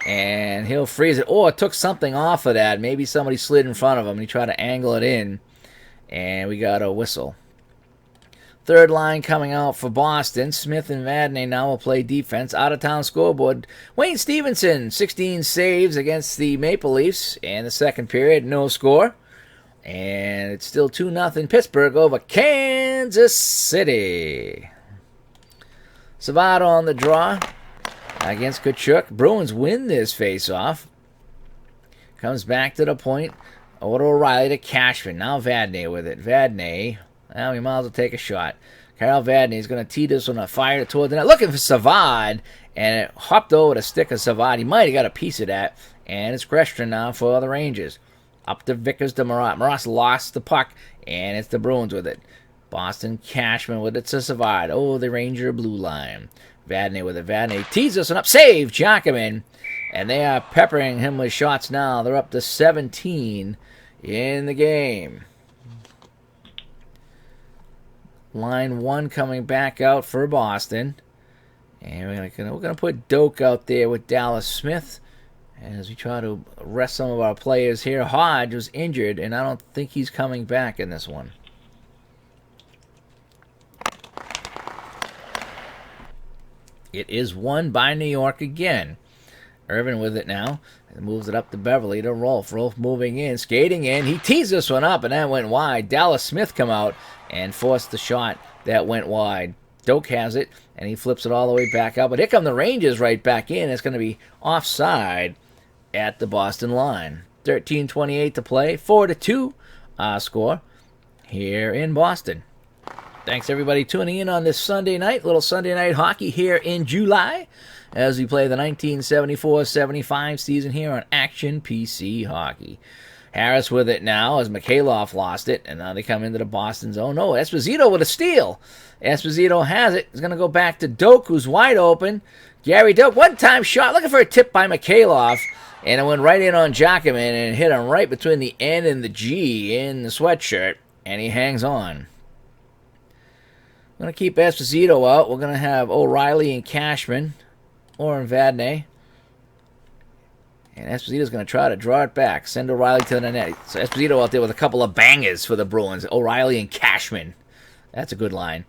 And he'll freeze it. Orr took something off of that. Maybe somebody slid in front of him. He tried to angle it in. And we got a whistle. Third line coming out for Boston. Smith and Vadnais now will play defense. Out-of-town scoreboard. Wayne Stevenson, 16 saves against the Maple Leafs. And the second period, no score. And it's still 2-0 Pittsburgh over Kansas City. Subodh on the draw against Tkachuk. Bruins win this face-off. Comes back to the point. Over to O'Reilly to Cashman. Now Vadnais with it. Vadnais. Now we might as well take a shot. Karel Vadnais is going to tee this one a fire toward the net. Looking for Subodh. And it hopped over the stick of Subodh. He might have got a piece of that. And it's Gresham now for the Rangers. Up to Vickers to Murat. Murat's lost the puck. And it's the Bruins with it. Boston Cashman with it to Subodh. Oh, the Ranger blue line. Vadnais with it. Vadnais tees this one up. Save Giacomin. And they are peppering him with shots now. They're up to 17 in the game. Line 1 coming back out for Boston. And we're gonna put Doak out there with Dallas Smith. And as we try to rest some of our players here, Hodge was injured, and I don't think he's coming back in this one. It is won by New York again. Ervin with it now. And moves it up to Beverly to Rolf. Rolf moving in, skating in. He tees this one up, and that went wide. Dallas Smith come out and forced the shot that went wide. Doak has it, and he flips it all the way back out. But here come the Rangers right back in. It's going to be offside at the Boston line. 13:28 to play. 4-2 score here in Boston. Thanks, everybody, tuning in on this Sunday night. Little Sunday night hockey here in July as we play the 1974-75 season here on Action PC Hockey. Harris with it now as Mchale lost it, and now they come into the Boston zone. No, Esposito with a steal. Esposito has it. He's going to go back to Doak, who's wide open. Gary Doak, one-time shot, looking for a tip by Mchale, and it went right in on Jacquemin and hit him right between the N and the G in the sweatshirt, and he hangs on. We're going to keep Esposito out. We're going to have O'Reilly and Cashman, or in Vadnais. And Esposito's going to try to draw it back. Send O'Reilly to the net. So Esposito out there with a couple of bangers for the Bruins. O'Reilly and Cashman. That's a good line.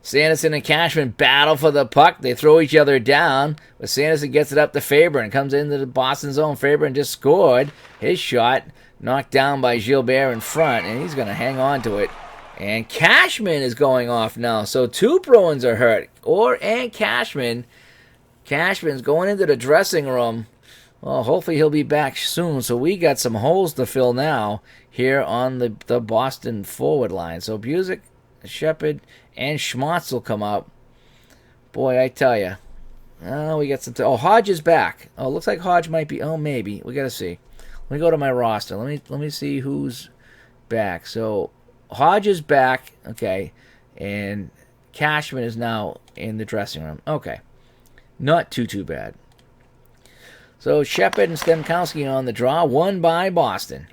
Sanderson and Cashman battle for the puck. They throw each other down. But Sanderson gets it up to Fairburn. Comes into the Boston zone. Fairburn just scored his shot. Knocked down by Gilbert in front. And he's going to hang on to it. And Cashman is going off now. So 2 Bruins are hurt. And Cashman. Cashman's going into the dressing room. Well, hopefully he'll be back soon. So we got some holes to fill now here on the Boston forward line. So Busick, Sheppard, and Schmutz will come up. Boy, I tell you. Oh, we got some... Hodge is back. Oh, looks like Hodge might be... Oh, maybe. We got to see. Let me go to my roster. Let me see who's back. So Hodge is back. Okay. And Cashman is now in the dressing room. Okay. Not too bad. So Sheppard and Stemkowski on the draw, won by Boston.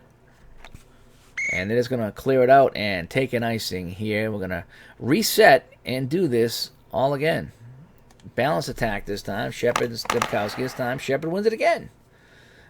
And they're just going to clear it out and take an icing here. We're going to reset and do this all again. Balance attack this time. Sheppard and Stemkowski this time. Sheppard wins it again.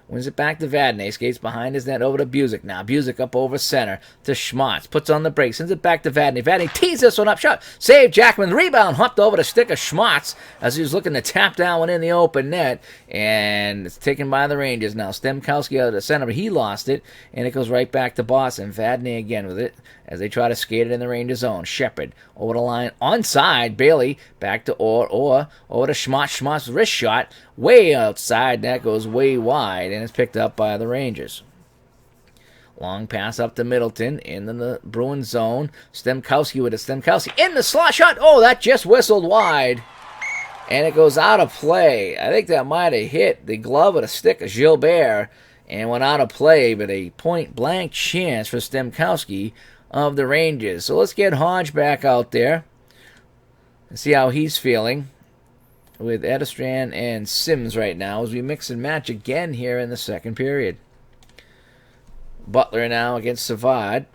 Wins it back to Vadnais. Skates behind his net over to Busick. Now Busick up over center to Schmutz. Puts on the brakes. Sends it back to Vadnais. Vadnais tees this one up. Shot. Save Jackman. Rebound. Hopped over to stick of Schmutz as he was looking to tap down one in the open net. And it's taken by the Rangers now. Stemkowski out of the center, but he lost it. And it goes right back to Boston. Vadnais again with it as they try to skate it in the Rangers zone. Sheppard over the line. Onside. Bailey back to Orr. Over to Schmutz. Schmutz wrist shot. Way outside. That goes way wide. And it's picked up by the Rangers. Long pass up to Middleton in the Bruins zone. Stemkowski with a Stemkowski in the slot shot. Oh, that just whistled wide. And it goes out of play. I think that might have hit the glove of the stick of Gilbert and went out of play, but a point-blank chance for Stemkowski of the Rangers. So let's get Hodge back out there and see how he's feeling with Edistran and Sims right now as we mix and match again here in the second period. Butler now against Subodh,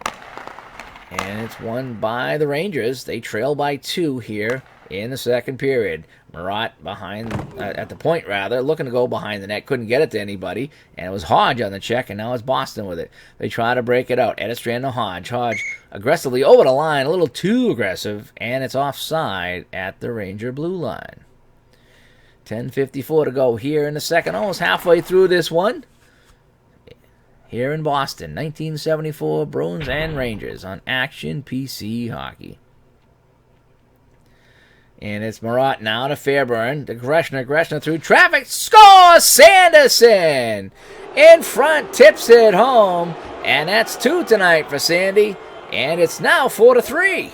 and it's won by the Rangers. They trail by 2 here in the second period. Murat behind, at the point rather, looking to go behind the net. Couldn't get it to anybody, and it was Hodge on the check, and now it's Boston with it. They try to break it out. Edistran to Hodge. Hodge aggressively over the line, a little too aggressive, and it's offside at the Ranger blue line. 10:54 to go here in the second. Almost halfway through this one. Here in Boston, 1974 Bruins and Rangers on Action PC Hockey. And it's Murat now to Fairburn. To Greshner through traffic. Scores! Sanderson! In front, tips it home. And that's 2 tonight for Sandy. And it's now 4-3.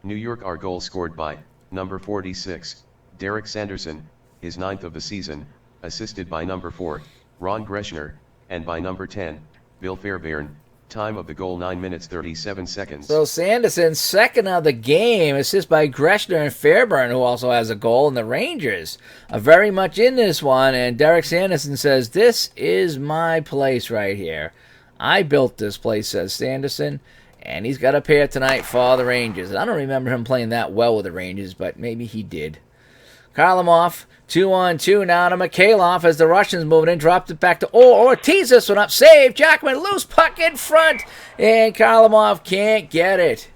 New York. Our goal scored by number 46, Derek Sanderson, his 9th of the season, assisted by number 4, Ron Greshner, and by number 10, Bill Fairburn. Time of the goal 9 minutes 37 seconds. So Sanderson, second of the game, assist by Greshner and Fairburn, who also has a goal. And the Rangers are very much in this one. And Derek Sanderson says, "This is my place right here. I built this place," says Sanderson. And he's got a pair tonight for the Rangers. I don't remember him playing that well with the Rangers, but maybe he did. Karlamov, 2-on-2 now to Mchale as the Russians moving in. Dropped it back to Orr. Tees this one up. Save. Jackman, loose puck in front. And Karlamov can't get it.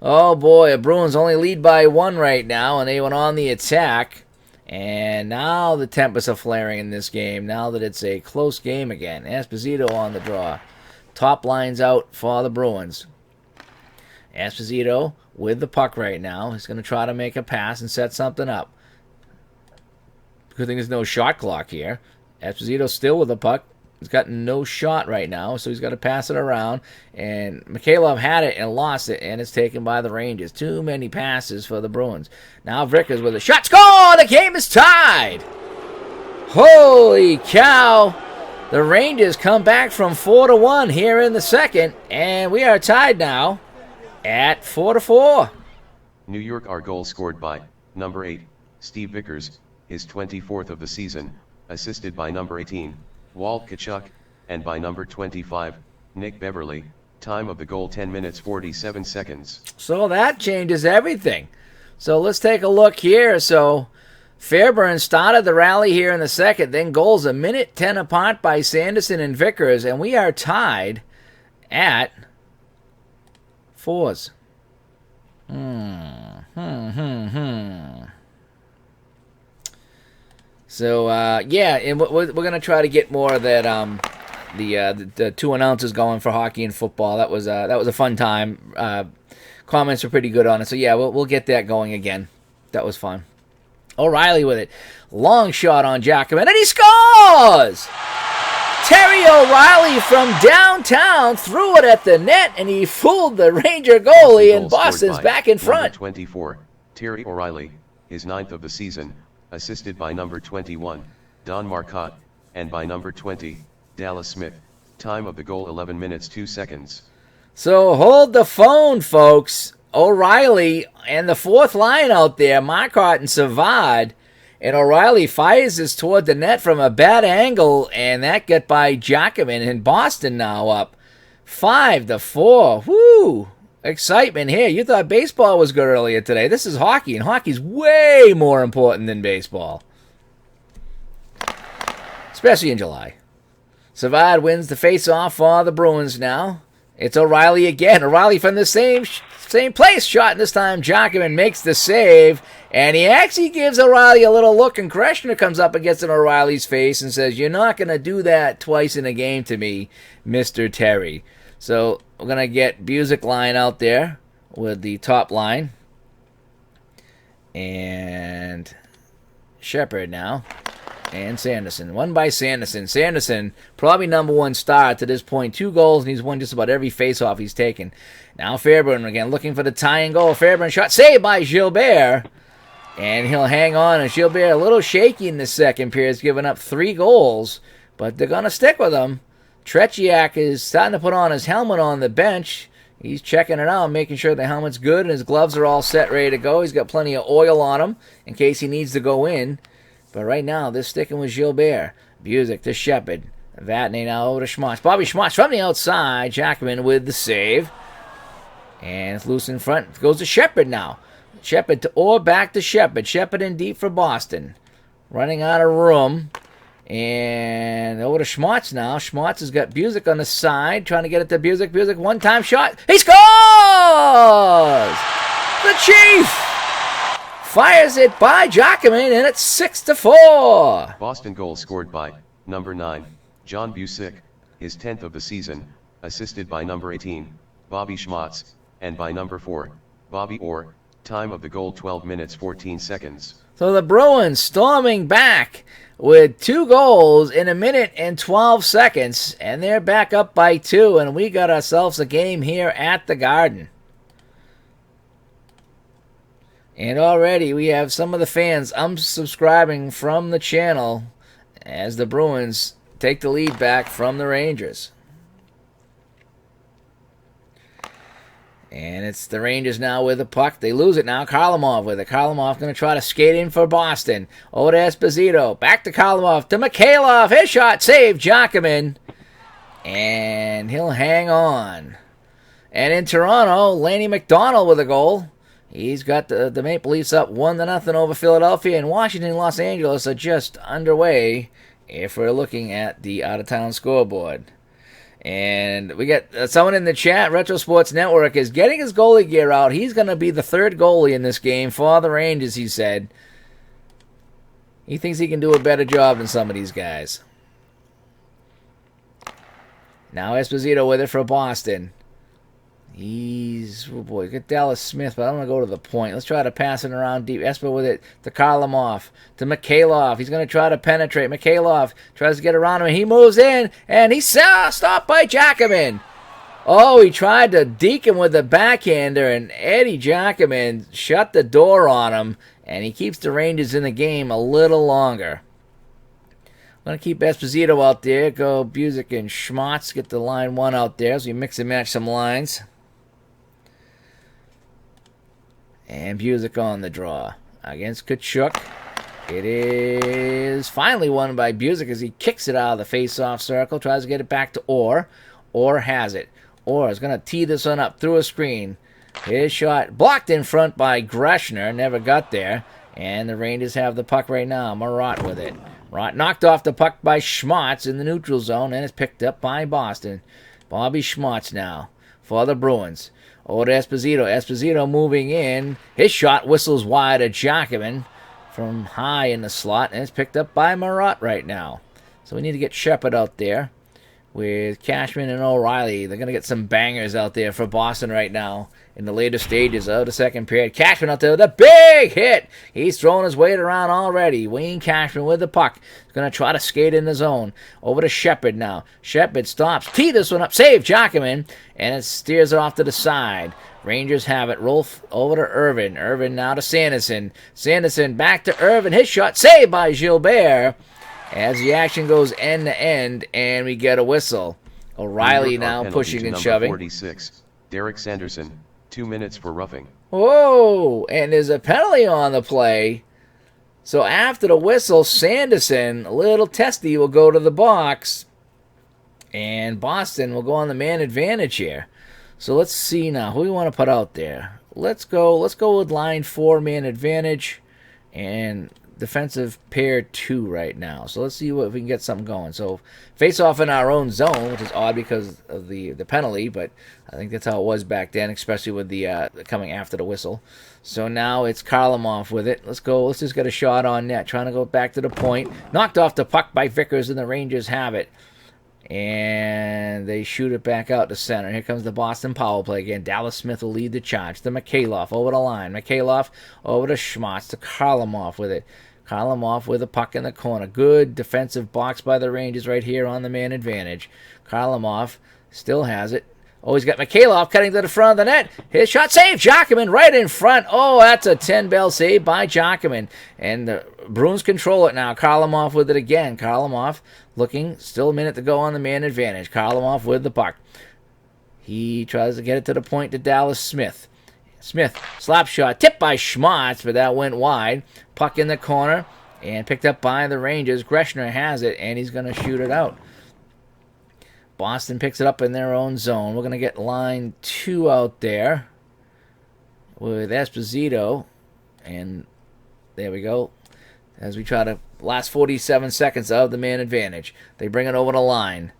Oh, boy. The Bruins only lead by 1 right now, and they went on the attack. And now the tempers are flaring in this game, now that it's a close game again. Esposito on the draw. Top line's out for the Bruins. Esposito with the puck right now. He's going to try to make a pass and set something up. Good thing there's no shot clock here. Esposito still with the puck. He's got no shot right now, so he's got to pass it around. And Mchale had it and lost it, and it's taken by the Rangers. Too many passes for the Bruins. Now Vickers with a shot. Score! The game is tied! Holy cow! The Rangers come back from 4-1 here in the second, and we are tied now at 4-4. New York are goals scored by number 8, Steve Vickers, his 24th of the season, assisted by number 18, Walt Tkachuk, and by number 25, Nick Beverly. Time of the goal 10 minutes 47 seconds. So that changes everything. So let's take a look here. So Fairburn started the rally here in the second, then goals a minute 10 apart by Sanderson and Vickers, and we are tied at 4s. So, yeah, and we're going to try to get more of that, the two announcers going for hockey and football. That was a fun time. Comments were pretty good on it. So, yeah, we'll get that going again. That was fun. O'Reilly with it. Long shot on Giacomin, and he scores! Terry O'Reilly from downtown threw it at the net, and he fooled the Ranger goalie, and Boston's back in front. Number 24, Terry O'Reilly, his 9th of the season, assisted by number 21, Don Marcotte, and by number 20, Dallas Smith. Time of the goal 11 minutes 2 seconds. So hold the phone, folks. O'Reilly and the fourth line out there, Marcotte and Subodh, and O'Reilly fires this toward the net from a bad angle, and that got by Giacomin, and Boston now up 5-4. Woo! Excitement here. You thought baseball was good earlier today. This is hockey, and hockey's way more important than baseball. Especially in July. Subodh wins the face-off for the Bruins now. It's O'Reilly again. O'Reilly from the same place shot, and this time Giacomin makes the save, and he actually gives O'Reilly a little look, and Kreshner comes up and gets in O'Reilly's face and says, "You're not going to do that twice in a game to me, Mr. Terry." So we're going to get Busick line out there with the top line, and Sheppard now. And Sanderson. Won by Sanderson. Sanderson, probably number one star to this point. 2 goals, and he's won just about every faceoff he's taken. Now Fairburn again looking for the tying goal. Fairburn shot saved by Gilbert. And he'll hang on. And Gilbert a little shaky in the second period. He's given up 3 goals. But they're going to stick with him. Tretiak is starting to put on his helmet on the bench. He's checking it out, making sure the helmet's good. And his gloves are all set, ready to go. He's got plenty of oil on him in case he needs to go in. But right now, they're sticking with Gilbert. Busick to Sheppard. Vatney now over to Schmutz. Bobby Schmutz from the outside. Giacomin with the save. And it's loose in front. It goes to Sheppard now. Sheppard back to Sheppard. Sheppard in deep for Boston. Running out of room. And over to Schmutz now. Schmutz has got Busick on the side. Trying to get it to Busick. Busick, one-time shot. He scores! The Chief! Fires it by Giacomin, and it's 6-4. Boston goal scored by number 9, John Busick, his 10th of the season, assisted by number 18, Bobby Schmutz, and by number 4, Bobby Orr. Time of the goal 12 minutes 14 seconds. So the Bruins storming back with 2 goals in 1 minute and 12 seconds, and they're back up by 2, and we got ourselves a game here at the Garden. And already we have some of the fans unsubscribing from the channel as the Bruins take the lead back from the Rangers. And it's the Rangers now with the puck. They lose it now. Kharlamov with it. Kharlamov going to try to skate in for Boston. Over to Esposito. Back to Kharlamov. To Mchale. His shot saved. Giacomin. And he'll hang on. And in Toronto, Lanny McDonald with a goal. He's got the Maple Leafs up 1-0 over Philadelphia, and Washington and Los Angeles are just underway if we're looking at the out-of-town scoreboard. And we got someone in the chat, Retro Sports Network, is getting his goalie gear out. He's going to be the 3rd goalie in this game for the Rangers, he said. He thinks he can do a better job than some of these guys. Now Esposito with it for Boston. Oh boy, get Dallas Smith, but I'm going to go to the point. Let's try to pass it around deep. Espo with it to Kharlamov, to Mchale. He's going to try to penetrate. Mchale tries to get around him, and he moves in, and he's stopped by Giacomin. Oh, he tried to deke him with the backhander, and Eddie Giacomin shut the door on him, and he keeps the Rangers in the game a little longer. Going to keep Esposito out there. Go Busick and Schmutz. Get the line 1 out there. So you mix and match some lines. And Busick on the draw against Tkachuk. It is finally won by Busick as he kicks it out of the face-off circle. Tries to get it back to Orr. Orr has it. Orr is going to tee this one up through a screen. His shot blocked in front by Greshner. Never got there. And the Rangers have the puck right now. Murat with it. Murat knocked off the puck by Schmutz in the neutral zone, and it's picked up by Boston. Bobby Schmutz now for the Bruins. Over to Esposito. Esposito moving in. His shot whistles wide at Jacobin from high in the slot, and it's picked up by Murat right now. So we need to get Sheppard out there with Cashman and O'Reilly. They're going to get some bangers out there for Boston right now in the later stages of the second period. Cashman out there with a big hit. He's throwing his weight around already. Wayne Cashman with the puck. He's going to try to skate in the zone. Over to Sheppard now. Sheppard stops. Tee this one up. Save Jacobin. And it steers it off to the side. Rangers have it. Roll over to Ervin. Ervin now to Sanderson. Sanderson back to Ervin. His shot saved by Gilbert. As the action goes end to end, and we get a whistle. O'Reilly now pushing and shoving. 46. Derek Sanderson, 2 minutes for roughing. Whoa! And there's a penalty on the play. So after the whistle, Sanderson, a little testy, will go to the box. And Boston will go on the man advantage here. So let's see now. Who do we want to put out there? Let's go with line 4 man advantage. And defensive pair 2 right now. So let's see if we can get something going. So face off in our own zone, which is odd because of the penalty, but I think that's how it was back then, especially with the coming after the whistle. So now it's Karlamov with it. Let's go. Let's just get a shot on net. Trying to go back to the point. Knocked off the puck by Vickers, and the Rangers have it. And they shoot it back out to center. Here comes the Boston power play again. Dallas Smith will lead the charge. To Mchale over the line. Mchale over to Schmutz. To Karlamov with it. Karlamov with a puck in the corner. Good defensive box by the Rangers right here on the man advantage. Karlamov still has it. Oh, he's got Mchale cutting to the front of the net. His shot saved. Jacobin right in front. Oh, that's a 10-bell save by Jacobin. And the Bruins control it now. Karlamov with it again. Karlamov looking. Still a minute to go on the man advantage. Karlamov with the puck. He tries to get it to the point to Dallas Smith. Smith, slap shot, tipped by Schmutz, but that went wide. Puck in the corner, and picked up by the Rangers. Greshner has it, and he's going to shoot it out. Boston picks it up in their own zone. We're going to get line 2 out there with Esposito, and there we go. As we try to last 47 seconds of the man advantage. They bring it over the line.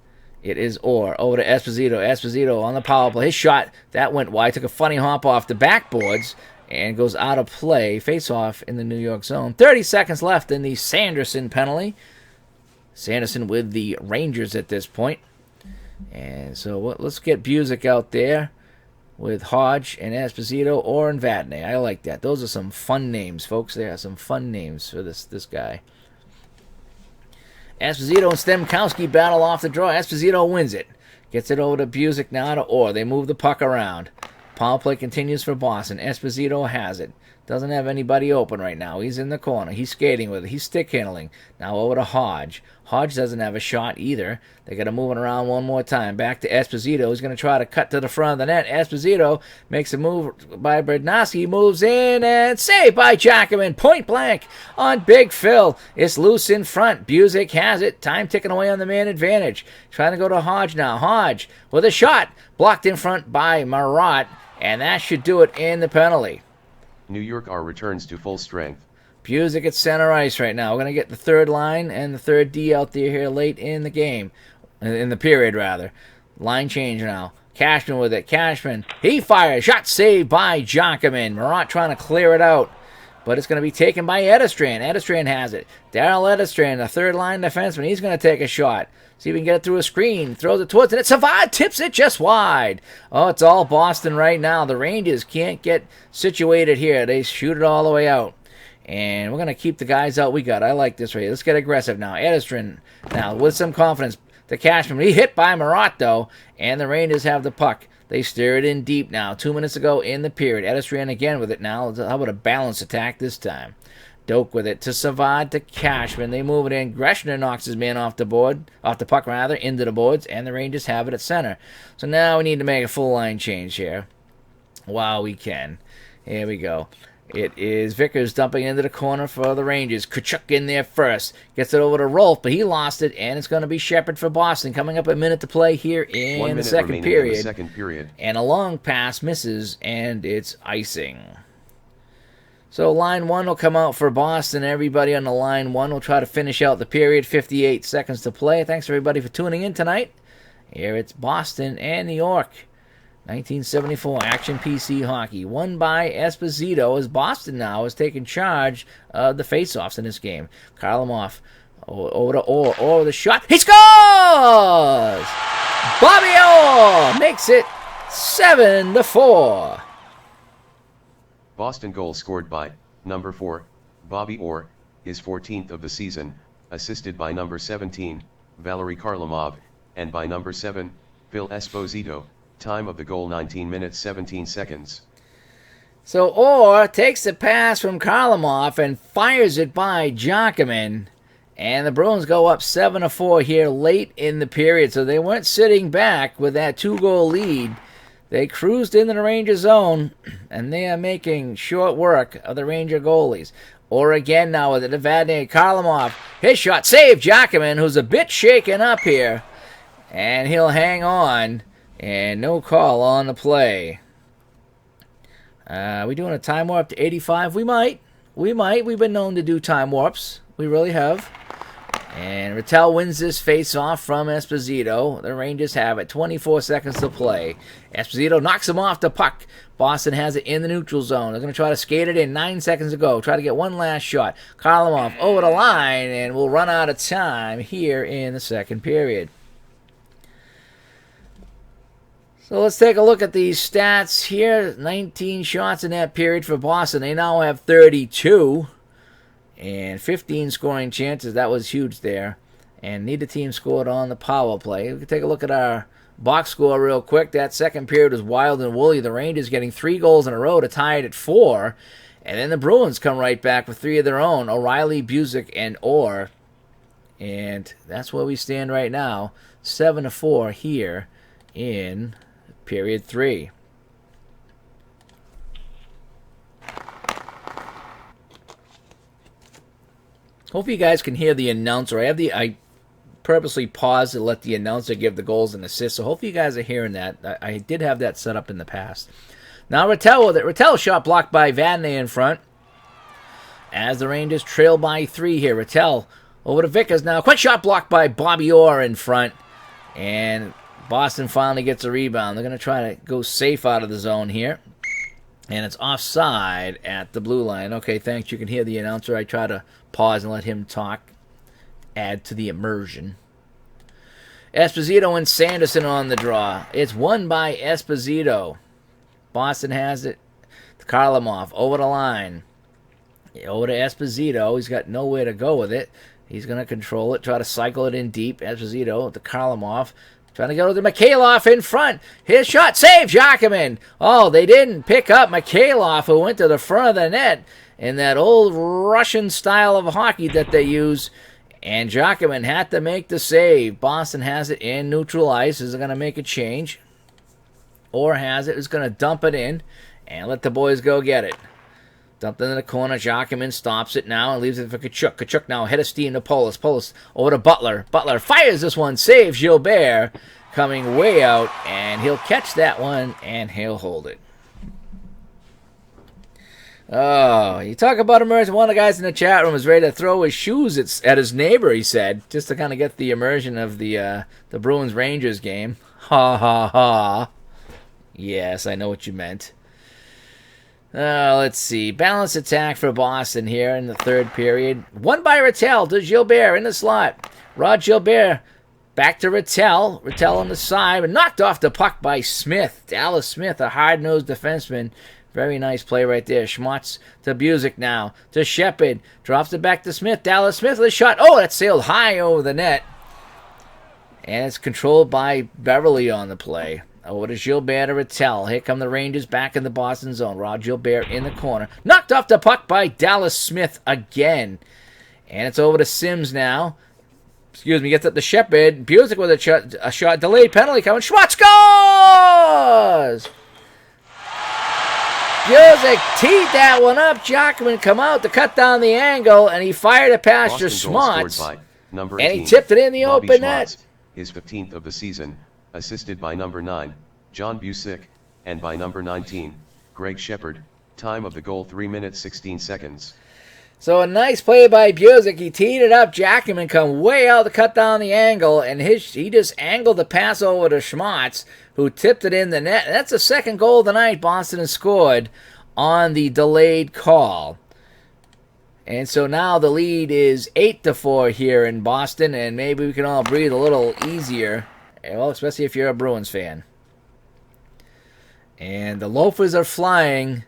It is Orr over to Esposito. Esposito on the power play. His shot, that went wide. Took a funny hop off the backboards and goes out of play. Face off in the New York zone. 30 seconds left in the Sanderson penalty. Sanderson with the Rangers at this point. And so let's get Busick out there with Hodge and Esposito, Orr and Vadnais. I like that. Those are some fun names, folks. There are some fun names for this guy. Esposito and Stemkowski battle off the draw. Esposito wins it. Gets it over to Busick now to Orr. They move the puck around. Power play continues for Boston. Esposito has it. Doesn't have anybody open right now. He's in the corner. He's skating with it. He's stick handling. Now over to Hodge. Hodge doesn't have a shot either. They got to move it around one more time. Back to Esposito. He's going to try to cut to the front of the net. Esposito makes a move by Brednowski. Moves in and saved by Jacobin. Point blank on Big Phil. It's loose in front. Busick has it. Time ticking away on the man advantage. Trying to go to Hodge now. Hodge with a shot. Blocked in front by Murat. And that should do it in the penalty. New York returns to full strength. Busick at center ice right now. We're going to get the third line and the third D out there here late in the game. In the period, rather. Line change now. Cashman with it. Cashman. He fires. Shot saved by Jacobin. Murat trying to clear it out. But it's going to be taken by Edistran. Edistran has it. Daryl Edistran, the third line defenseman. He's going to take a shot. See if we can get it through a screen. Throws it towards it. Savard tips it just wide. Oh, it's all Boston right now. The Rangers can't get situated here. They shoot it all the way out. And we're going to keep the guys out we got. I like this right here. Let's get aggressive now. Edistran now with some confidence. The Cashman. He hit by Murat, though. And the Rangers have the puck. They steer it in deep now. 2 minutes ago in the period. Edistran again with it now. How about a balanced attack this time? Doak with it to Subodh to Cashman. They move it in. Greshner knocks his man off the puck into the boards, and the Rangers have it at center. So now we need to make a full line change here. While we can. Here we go. It is Vickers dumping into the corner for the Rangers. Tkachuk in there first. Gets it over to Rolf, but he lost it, and it's going to be Sheppard for Boston. Coming up a minute to play here in the second period. And a long pass misses, and it's icing. So line one will come out for Boston. Everybody on the line one will try to finish out the period. 58 seconds to play. Thanks, everybody, for tuning in tonight. Here it's Boston and New York. 1974 Action PC Hockey, won by Esposito, as Boston now has taken charge of the faceoffs in this game. Karlamov over to Orr with a shot. He scores! Bobby Orr makes it 7-4. Boston goal scored by number 4, Bobby Orr, his 14th of the season, assisted by number 17, Valery Karlamov, and by number 7, Phil Esposito. Time of the goal 19 minutes 17 seconds. So Orr takes the pass from Karlamov and fires it by Giacomin. And the Bruins go up 7-4 here late in the period. So they weren't sitting back with that 2-goal lead. They cruised into the Ranger zone, and they are making short work of the Ranger goalies. Orr again now with it. Evadne Karlamov. His shot saved Giacomin, who's a bit shaken up here. And he'll hang on. And no call on the play. We doing a time warp to 85? We might. We've been known to do time warps. We really have. And Rattel wins this face-off from Esposito. The Rangers have it. 24 seconds to play. Esposito knocks him off the puck. Boston has it in the neutral zone. They're going to try to skate it in. 9 seconds to go. Try to get one last shot. Karlamov over the line, and we'll run out of time here in the second period. So let's take a look at these stats here. 19 shots in that period for Boston. They now have 32 and 15 scoring chances. That was huge there. And neither team scored on the power play. We can take a look at our box score real quick. That second period was wild and woolly. The Rangers getting 3 goals in a row to tie it at 4. And then the Bruins come right back with 3 of their own. O'Reilly, Busick, and Orr. And that's where we stand right now. 7-4 here in period 3. Hope you guys can hear the announcer. I purposely paused to let the announcer give the goals and assists, so hopefully you guys are hearing that. I did have that set up in the past. Now Rattel with it. Rattel shot blocked by Vadnais in front as the Rangers trail by 3 here. Rattel over to Vickers now. Quick shot blocked by Bobby Orr in front. And Boston finally gets a rebound. They're going to try to go safe out of the zone here. And it's offside at the blue line. Okay, thanks. You can hear the announcer. I try to pause and let him talk. Add to the immersion. Esposito and Sanderson on the draw. It's won by Esposito. Boston has it. Karlamov over the line. Over to Esposito. He's got nowhere to go with it. He's going to control it. Try to cycle it in deep. Esposito to Karlamov. Trying to go to Mchale in front. His shot saved Giacomin. Oh, they didn't pick up Mchale, who went to the front of the net in that old Russian style of hockey that they use. And Giacomin had to make the save. Boston has it in neutral ice. Is going to make a change. Or has it. Is going to dump it in and let the boys go get it. Dumped into the corner. Giacomin stops it now and leaves it for Tkachuk. Tkachuk now head of steam to Polis. Polis over to Butler. Butler fires this one. Saves Gilbert. Coming way out. And he'll catch that one and he'll hold it. Oh, you talk about immersion. One of the guys in the chat room was ready to throw his shoes at his neighbor, he said. Just to kind of get the immersion of the Bruins-Rangers game. Ha ha ha. Yes, I know what you meant. Let's see. Balanced attack for Boston here in the third period. Won by Rattel to Gilbert in the slot. Rod Gilbert back to Rattel. Rattel on the side, but knocked off the puck by Smith. Dallas Smith, a hard-nosed defenseman. Very nice play right there. Schmutz to Busick now. To Sheppard. Drops it back to Smith. Dallas Smith with a shot. Oh, that sailed high over the net. And it's controlled by Beverly on the play. Over to Gilbert to Rattel. Here come the Rangers back in the Boston zone. Rod Gilbert in the corner. Knocked off the puck by Dallas Smith again. And it's over to Sims now. Excuse me, gets up to Sheppard. Busick with a shot. Delayed penalty coming. Schmutz scores! Busick teed that one up. Jockman come out to cut down the angle, and he fired it past to Schmutz. And he tipped it in the Bobby open Schmutz, net. his 15th of the season, assisted by number 9, John Busick, and by number 19, Greg Sheppard. Time of the goal 3 minutes 16 seconds. So a nice play by Busick. He teed it up. Jackman come way out to cut down the angle, and he just angled the pass over to Schmutz, who tipped it in the net. And that's the second goal of the night Boston has scored on the delayed call. And so now the lead is 8-4 here in Boston, and maybe we can all breathe a little easier. Well, especially if you're a Bruins fan. And the Loafers are flying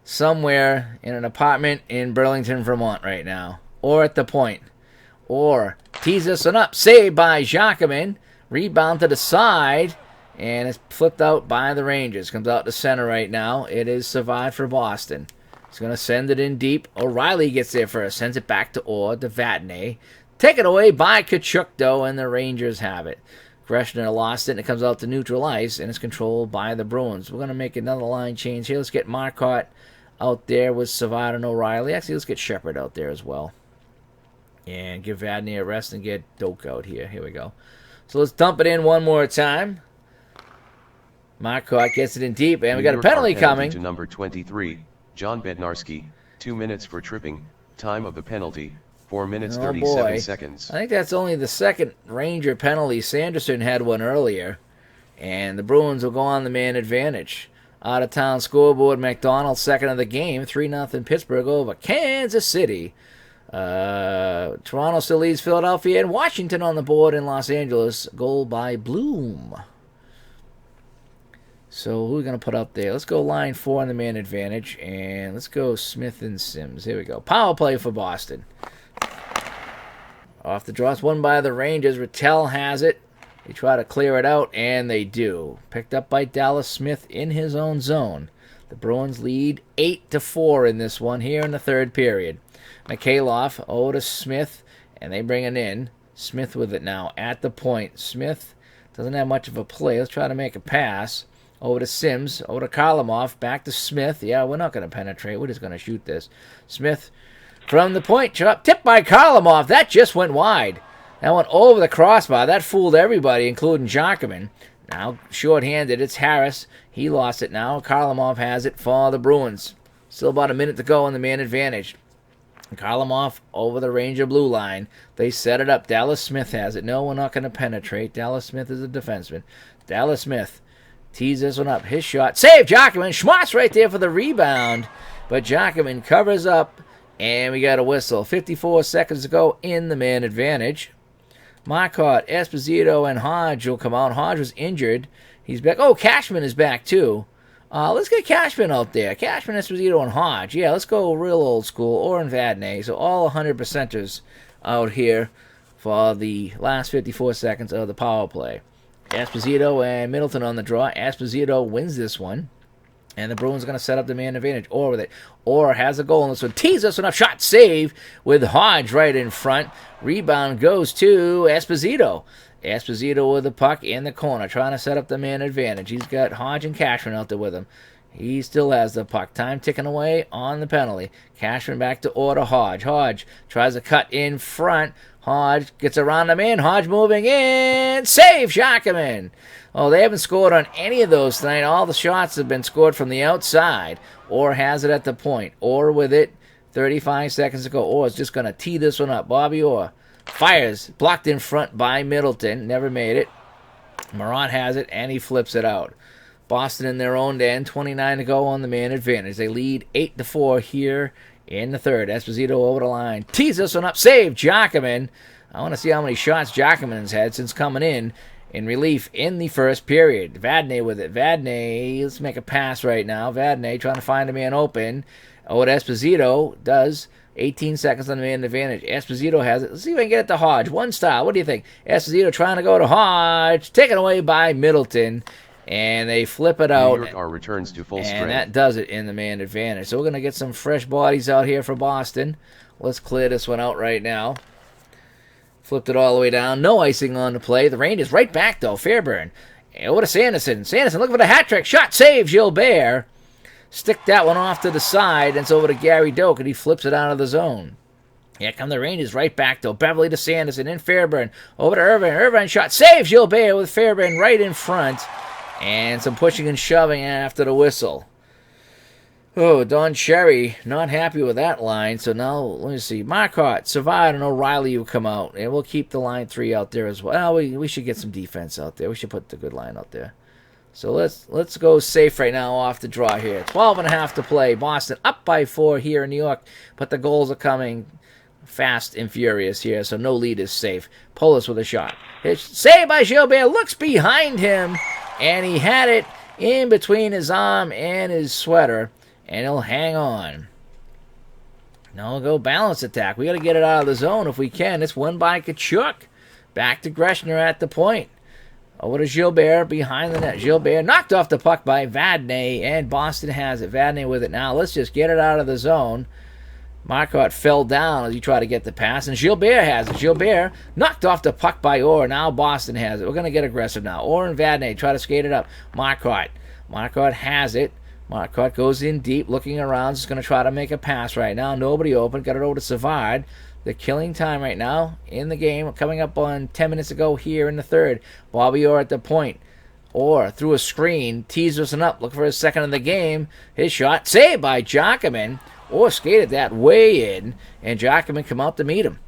somewhere in an apartment in Burlington, Vermont right now. Or at the point. Or tees this one up. Saved by Jacquemin. Rebound to the side. And it's flipped out by the Rangers. Comes out to center right now. It is survived for Boston. He's going to send it in deep. O'Reilly gets there first. Sends it back to Orr. To Vatney. Taken away by Tkachuk, though. And the Rangers have it. Greshner lost it, and it comes out to neutral ice, and it's controlled by the Bruins. We're going to make another line change here. Let's get Marcotte out there with Subodh and O'Reilly. Actually, let's get Sheppard out there as well. And give Vadney a rest and get Doak out here. Here we go. So let's dump it in one more time. Marcotte gets it in deep, and we got a penalty coming. To number 23, John Bednarski, 2 minutes for tripping. Time of the penalty, 4 minutes 37 seconds. I think that's only the second Ranger penalty. Sanderson had one earlier. And the Bruins will go on the man advantage. Out of town scoreboard, McDonald, second of the game. 3-0 Pittsburgh over Kansas City. Toronto still leads Philadelphia, and Washington on the board in Los Angeles. Goal by Bloom. So who are we going to put up there? Let's go line 4 on the man advantage. And let's go Smith and Sims. Here we go. Power play for Boston. Off the draw, it's won by the Rangers. Rattel has it. They try to clear it out, and they do. Picked up by Dallas Smith in his own zone. The Bruins lead 8-4 in this one here in the third period. Mchale over to Smith, and they bring it in. Smith with it now at the point. Smith doesn't have much of a play. Let's try to make a pass. Over to Sims, over to Karlamov, back to Smith. Yeah, we're not going to penetrate. We're just going to shoot this. Smith from the point, tipped by Karlamov. That just went wide. That went over the crossbar. That fooled everybody, including Jacquemin. Now, short-handed, it's Harris. He lost it now. Karlamov has it for the Bruins. Still about a minute to go on the man advantage. Karlamov over the Ranger blue line. They set it up. Dallas Smith has it. No, we're not going to penetrate. Dallas Smith is a defenseman. Dallas Smith tees this one up. His shot. Save Jacquemin. Schmutz right there for the rebound. But Jacquemin covers up. And we got a whistle. 54 seconds to go in the man advantage. Marcotte, Esposito, and Hodge will come out. Hodge was injured. He's back. Oh, Cashman is back, too. Let's get Cashman out there. Cashman, Esposito, and Hodge. Yeah, let's go real old school. Or in Vadney. So all 100%ers out here for the last 54 seconds of the power play. Esposito and Middleton on the draw. Esposito wins this one. And the Bruins are going to set up the man advantage. Or with it. Or has a goal in this one. Tees this one up. Shot save with Hodge right in front. Rebound goes to Esposito. Esposito with the puck in the corner. Trying to set up the man advantage. He's got Hodge and Cashman out there with him. He still has the puck. Time ticking away on the penalty. Cashman back to order Hodge. Hodge tries to cut in front. Hodge gets around the man. Hodge moving in. Save Jacquemin. Oh, they haven't scored on any of those tonight. All the shots have been scored from the outside. Or has it at the point. Or with it. 35 seconds to go. Orr is just going to tee this one up. Bobby Orr fires. Blocked in front by Middleton. Never made it. Murat has it, and he flips it out. Boston in their own end. 29 to go on the man advantage. They lead 8-4 here in the third. Esposito over the line. Tees this one up. Save Jacquemin. I want to see how many shots Jacquemin's had since coming in relief in the first period. Vadney with it. Vadney, let's make a pass right now. Vadney trying to find a man open. What Esposito does. 18 seconds on the man advantage. Esposito has it. Let's see if I can get it to Hodge. One style. What do you think? Esposito trying to go to Hodge. Taken away by Middleton. And they flip it New out. York R returns to full and strength. that does it in the man advantage. So we're going to get some fresh bodies out here for Boston. Let's clear this one out right now. Flipped it all the way down. No icing on the play. The Rangers right back, though. Fairburn. Over to Sanderson. Sanderson looking for the hat trick. Shot save, Gilbert. Stick that one off to the side. And it's over to Gary Doak, and he flips it out of the zone. Here come the Rangers right back, though. Beverly to Sanderson in Fairburn. Over to Ervin. Ervin shot saves Gilbert with Fairburn right in front. And some pushing and shoving after the whistle. Oh, Don Cherry, not happy with that line. So now, let me see. Marcotte, Subodh, and O'Reilly will come out. And we'll keep the line 3 out there as well. We should get some defense out there. We should put the good line out there. So let's go safe right now off the draw here. 12.5 to play. Boston up by 4 here in New York. But the goals are coming fast and furious here. So no lead is safe. Polis with a shot. It's saved by Gilbert. Looks behind him. And he had it in between his arm and his sweater. And he'll hang on. Now we'll go balance attack. We got to get it out of the zone if we can. It's won by Tkachuk. Back to Greshner at the point. Over to Gilbert behind the net. Gilbert knocked off the puck by Vadnais. And Boston has it. Vadnais with it now. Let's just get it out of the zone. Marcotte fell down as he tried to get the pass. And Gilbert has it. Gilbert knocked off the puck by Orr. Now Boston has it. We're going to get aggressive now. Orr and Vadnais try to skate it up. Marcotte has it. Marcotte goes in deep, looking around. Just going to try to make a pass right now. Nobody open. Got it over to Savard. They're killing time right now in the game. Coming up on 10 minutes ago here in the third. Bobby Orr at the point. Orr through a screen. Teases it up. Looking for his second of the game. His shot saved by Jacquemin. Orr skated that way in. And Jacquemin come out to meet him.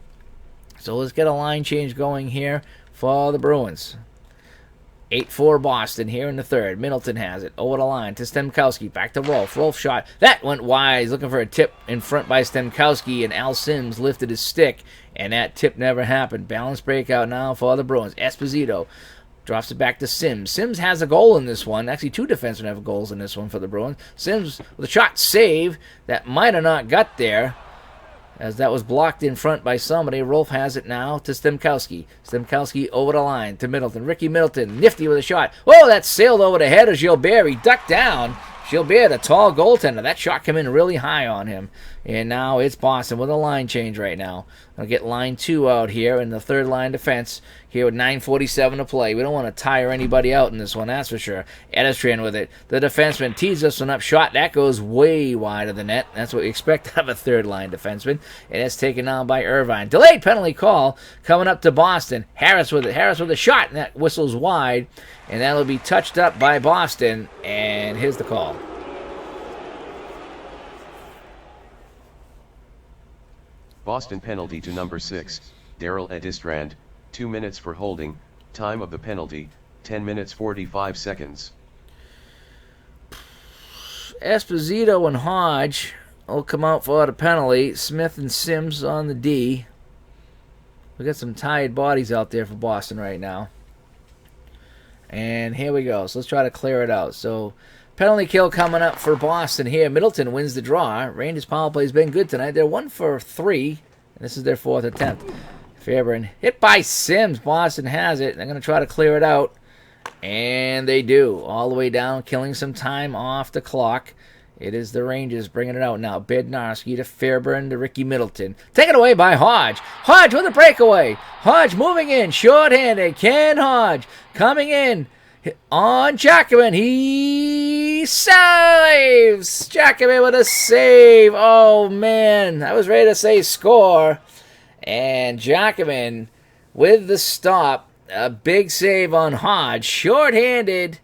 So let's get a line change going here for the Bruins. 8-4 Boston here in the third. Middleton has it. Over the line to Stemkowski. Back to Rolf. Rolf shot. That went wide. He's looking for a tip in front by Stemkowski. And Al Sims lifted his stick. And that tip never happened. Balance breakout now for the Bruins. Esposito drops it back to Sims. Sims has a goal in this one. Actually, 2 defensemen have goals in this one for the Bruins. Sims with a shot save. That might have not got there, as that was blocked in front by somebody. Rolf has it now to Stemkowski. Stemkowski over the line to Middleton. Ricky Middleton, nifty with a shot. Oh, that sailed over the head of Gilbert. He ducked down. Gilbert, a tall goaltender. That shot came in really high on him. And now it's Boston with a line change right now. I'll get line 2 out here in the third line defense here with 9:47 to play. We don't want to tire anybody out in this one, that's for sure. Edistran with it. The defenseman tees this one up. Shot. That goes way wide of the net. That's what we expect out of a third line defenseman. And it's taken down by Ervin. Delayed penalty call coming up to Boston. Harris with it. Harris with a shot. And that whistles wide. And that'll be touched up by Boston. And here's the call. Boston penalty to number 6, Daryl Edistrand, 2 minutes for holding, time of the penalty, 10 minutes 45 seconds. Esposito and Hodge will come out for the penalty. Smith and Sims on the D. We got some tired bodies out there for Boston right now. And here we go. So let's try to clear it out. So penalty kill coming up for Boston here. Middleton wins the draw. Rangers power play has been good tonight. They're 1 for 3. And this is their 4th attempt. Fairburn hit by Sims. Boston has it. They're going to try to clear it out. And they do. All the way down, killing some time off the clock. It is the Rangers bringing it out now. Bednarski to Fairburn to Ricky Middleton. Taken away by Hodge. Hodge with a breakaway. Hodge moving in. Short-handed. Ken Hodge coming in. On Jacquemin, he saves! Jacquemin with a save. Oh, man. I was ready to say score. And Jacquemin with the stop. A big save on Hodge. Short-handed.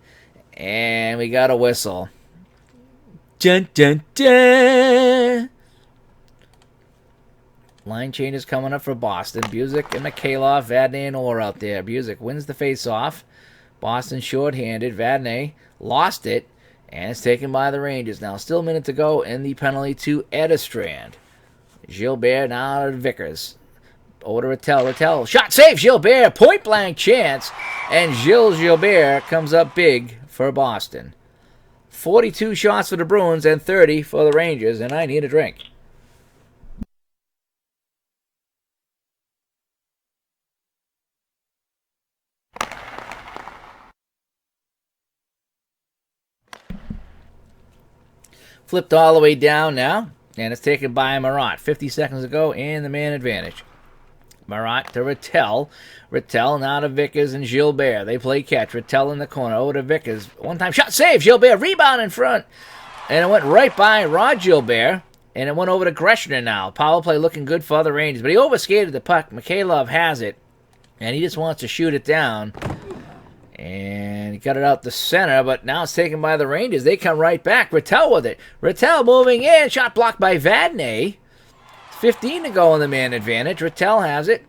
And we got a whistle. Dun, dun, dun. Line changes coming up for Boston. Busick and Mchale, Vadnais and Orr out there. Busick wins the face-off. Boston short-handed. Vadnais lost it, and it's taken by the Rangers. Now, still a minute to go, and the penalty to Edistrand. Gilbert now to Vickers. Over to Rattel. Rattel, shot save, Gilbert, point-blank chance, and Gilles Gilbert comes up big for Boston. 42 shots for the Bruins and 30 for the Rangers, and I need a drink. Flipped all the way down now, and it's taken by Murat. 50 seconds ago, and the man advantage. Murat to Rattel. Rattel now to Vickers and Gilbert. They play catch. Rattel in the corner. Over to Vickers. One-time shot save. Gilbert rebound in front. And it went right by Rod Gilbert. And it went over to Greshner now. Power play looking good for the Rangers. But he overskated the puck. Mchale has it. And he just wants to shoot it down. And he got it out the center. But now it's taken by the Rangers. They come right back. Rattel with it. Rattel moving in. Shot blocked by Vadnais. 15 to go on the man advantage. Rattel has it.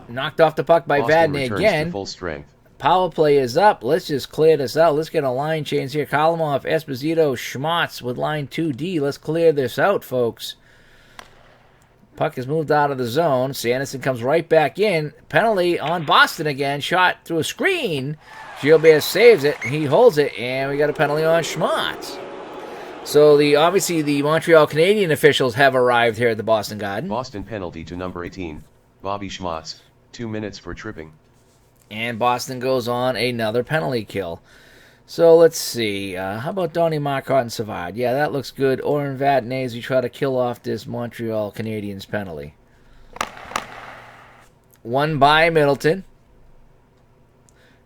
Knocked off the puck by Vadnais again. To full strength. Power play is up. Let's just clear this out. Let's get a line change here. Kalimov, Esposito, Schmutz with line 2D. Let's clear this out, folks. Puck is moved out of the zone. Sanderson comes right back in. Penalty on Boston again. Shot through a screen. Gilbert saves it. He holds it. And we got a penalty on Schmutz. So obviously the Montreal Canadian officials have arrived here at the Boston Garden. Boston penalty to number 18, Bobby Schmutz, 2 minutes for tripping. And Boston goes on another penalty kill. So let's see. How about Donnie Marcotte and Subodh? Yeah, that looks good. Oren Vadnais as we try to kill off this Montreal Canadiens penalty. Won by Middleton.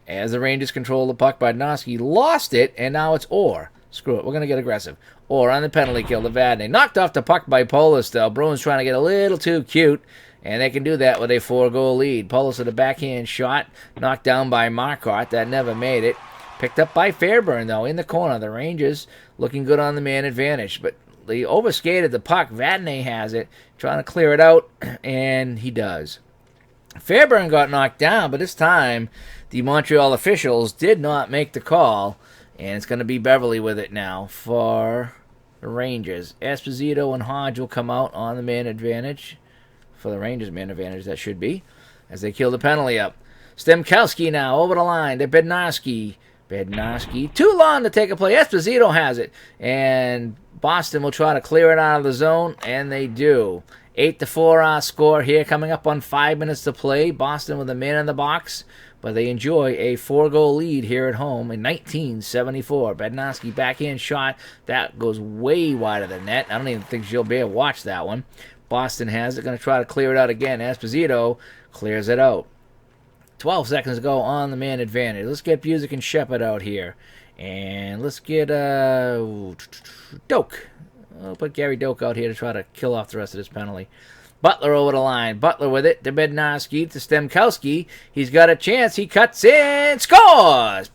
As the Rangers control the puck, Bodnowski lost it, and now it's Orr. Screw it, we're going to get aggressive. Orr on the penalty kill to Vadnais. Knocked off the puck by Polis, though. Bruins trying to get a little too cute. And they can do that with a 4-goal lead. Polis with a backhand shot. Knocked down by Marcotte. That never made it. Picked up by Fairburn, though, in the corner. The Rangers looking good on the man advantage. But they overskated the puck. Vadnais has it. Trying to clear it out. And he does. Fairburn got knocked down. But this time, the Montreal officials did not make the call. And it's going to be Beverly with it now for the Rangers. Esposito and Hodge will come out on the man advantage. For the Rangers man advantage, that should be. As they kill the penalty up. Stemkowski now over the line to Bednarski. Bednarski. Too long to take a play. Esposito has it. And Boston will try to clear it out of the zone. And they do. 8-4 our score here. Coming up on 5 minutes to play. Boston with a man in the box. But they enjoy a 4-goal lead here at home in 1974. Bednarski backhand shot. That goes way wide of the net. I don't even think Gilbert watched that one. Boston has it. Going to try to clear it out again. Esposito clears it out. 12 seconds to go on the man advantage. Let's get Busick and Sheppard out here. And let's get Doak. I'll put Gary Doak out here to try to kill off the rest of this penalty. Butler over the line. Butler with it to Bednarski to Stemkowski. He's got a chance. He cuts in. Scores!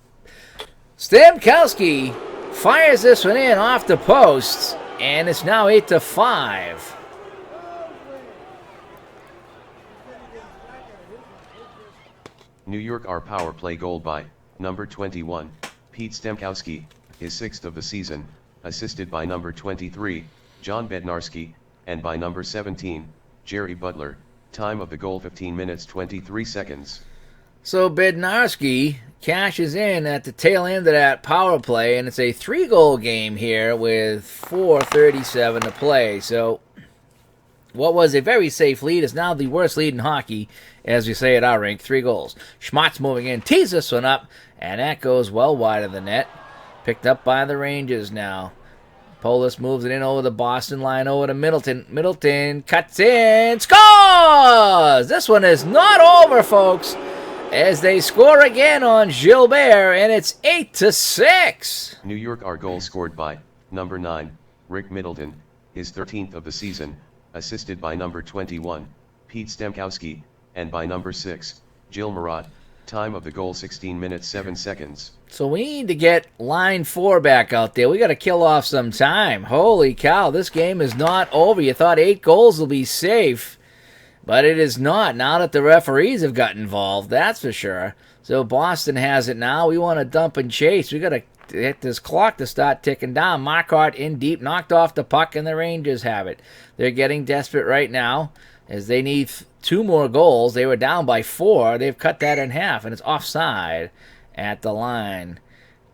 Stemkowski fires this one in off the post. And it's now 8-5. New York our power play goal by number 21, Pete Stemkowski, his 6th of the season, assisted by number 23, John Bednarski, and by number 17, Jerry Butler. Time of the goal 15 minutes 23 seconds. So Bednarski cashes in at the tail end of that power play, and it's a 3-goal game here with 4:37 to play. So what was a very safe lead is now the worst lead in hockey, as we say at our rink, 3 goals. Schmutz moving in, tees this one up, and that goes well wide of the net. Picked up by the Rangers now. Polis moves it in over the Boston line, over to Middleton. Middleton cuts in, scores! This one is not over, folks, as they score again on Gilbert, and it's 8-6. New York our goal scored by number 9, Rick Middleton, his 13th of the season, assisted by number 21, Pete Stemkowski, and by number 6, Jill Murat. Time of the goal 16 minutes 7 seconds. So we need to get line 4 back out there. We got to kill off some time. Holy cow, this game is not over. You thought 8 goals will be safe, but it is not. Now that the referees have got involved, that's for sure. So Boston has it now. We want to dump and chase. We got to get this clock to start ticking down. Marcotte in deep, knocked off the puck, and the Rangers have it. They're getting desperate right now as they need 2 more goals. They were down by 4. They've cut that in half, and it's offside at the line.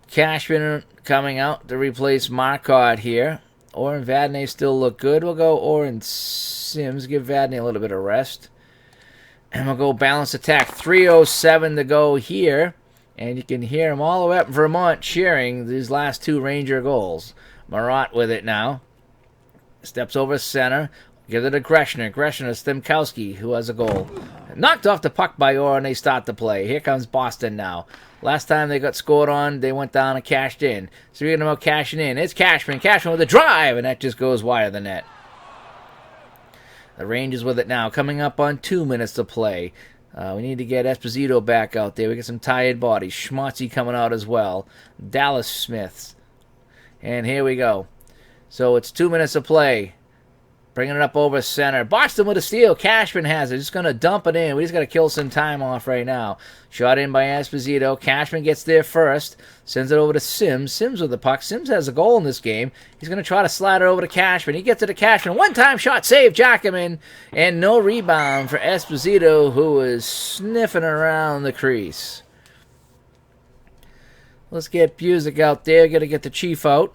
Cashman coming out to replace Marcotte here. Oren Vadnais still look good. We'll go Oren Sims. Give Vadnais a little bit of rest. And we'll go balanced attack. 3:07 to go here. And you can hear them all the way up in Vermont cheering these last 2 Ranger goals. Murat with it now. Steps over center. Give it to Greshner. Greshner, Stemkowski, who has a goal. Knocked off the puck by Orr, and they start to play. Here comes Boston now. Last time they got scored on, they went down and cashed in. Speaking about cashing in, it's Cashman. Cashman with a drive, and that just goes wide of the net. The Rangers with it now, coming up on 2 minutes to play. We need to get Esposito back out there. We get some tired bodies. Schmutz coming out as well. Dallas Smiths. And here we go. So it's 2 minutes to play. Bringing it up over center. Boston with a steal. Cashman has it. Just going to dump it in. We just got to kill some time off right now. Shot in by Esposito. Cashman gets there first. Sends it over to Sims. Sims with the puck. Sims has a goal in this game. He's going to try to slide it over to Cashman. He gets it to Cashman. One-time shot save. Jackman. And no rebound for Esposito, who is sniffing around the crease. Let's get Busick out there. Got to get the Chief out.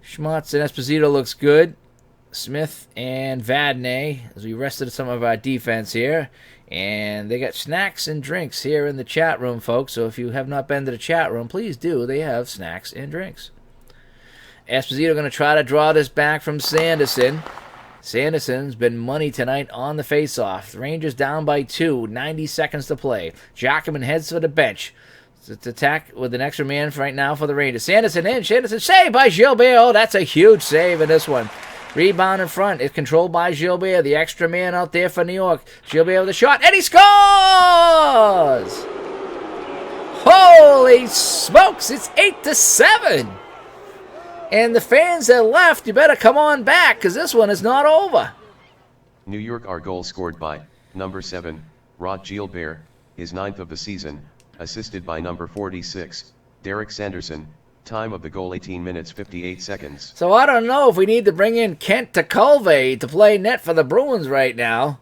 Schmutz and Esposito looks good. Smith and Vadney, as we rested some of our defense here. And they got snacks and drinks here in the chat room, folks. So if you have not been to the chat room, please do. They have snacks and drinks. Esposito going to try to draw this back from Sanderson. Sanderson's been money tonight on the faceoff. The Rangers down by 2. 90 seconds to play. Jackman heads for the bench. It's attack with an extra man right now for the Rangers. Sanderson in. Sanderson saved by Gilbert. Oh, that's a huge save in this one. Rebound in front. It's controlled by Gilbert, the extra man out there for New York. Gilbert with a shot, and he scores! Holy smokes, it's 8-7. And the fans that left, you better come on back, because this one is not over. New York are goal scored by number 7, Rod Gilbert, his 9th of the season, assisted by number 46, Derek Sanderson. Time of the goal 18 minutes 58 seconds. So I don't know if we need to bring in Kent Tkachuk to play net for the Bruins right now.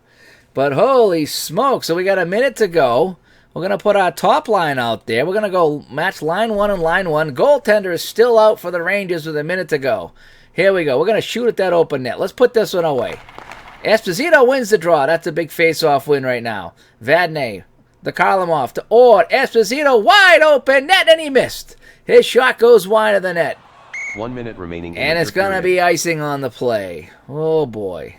But holy smoke. So we got a minute to go. We're going to put our top line out there. We're going to go match line 1 and line 1. Goaltender is still out for the Rangers with a minute to go. Here we go. We're going to shoot at that open net. Let's put this one away. Esposito wins the draw. That's a big face-off win right now. Vadney, the Karlamov to Ord. Esposito wide open net, and he missed. His shot goes wide of the net. 1 minute remaining. And it's going to be icing on the play. Oh, boy.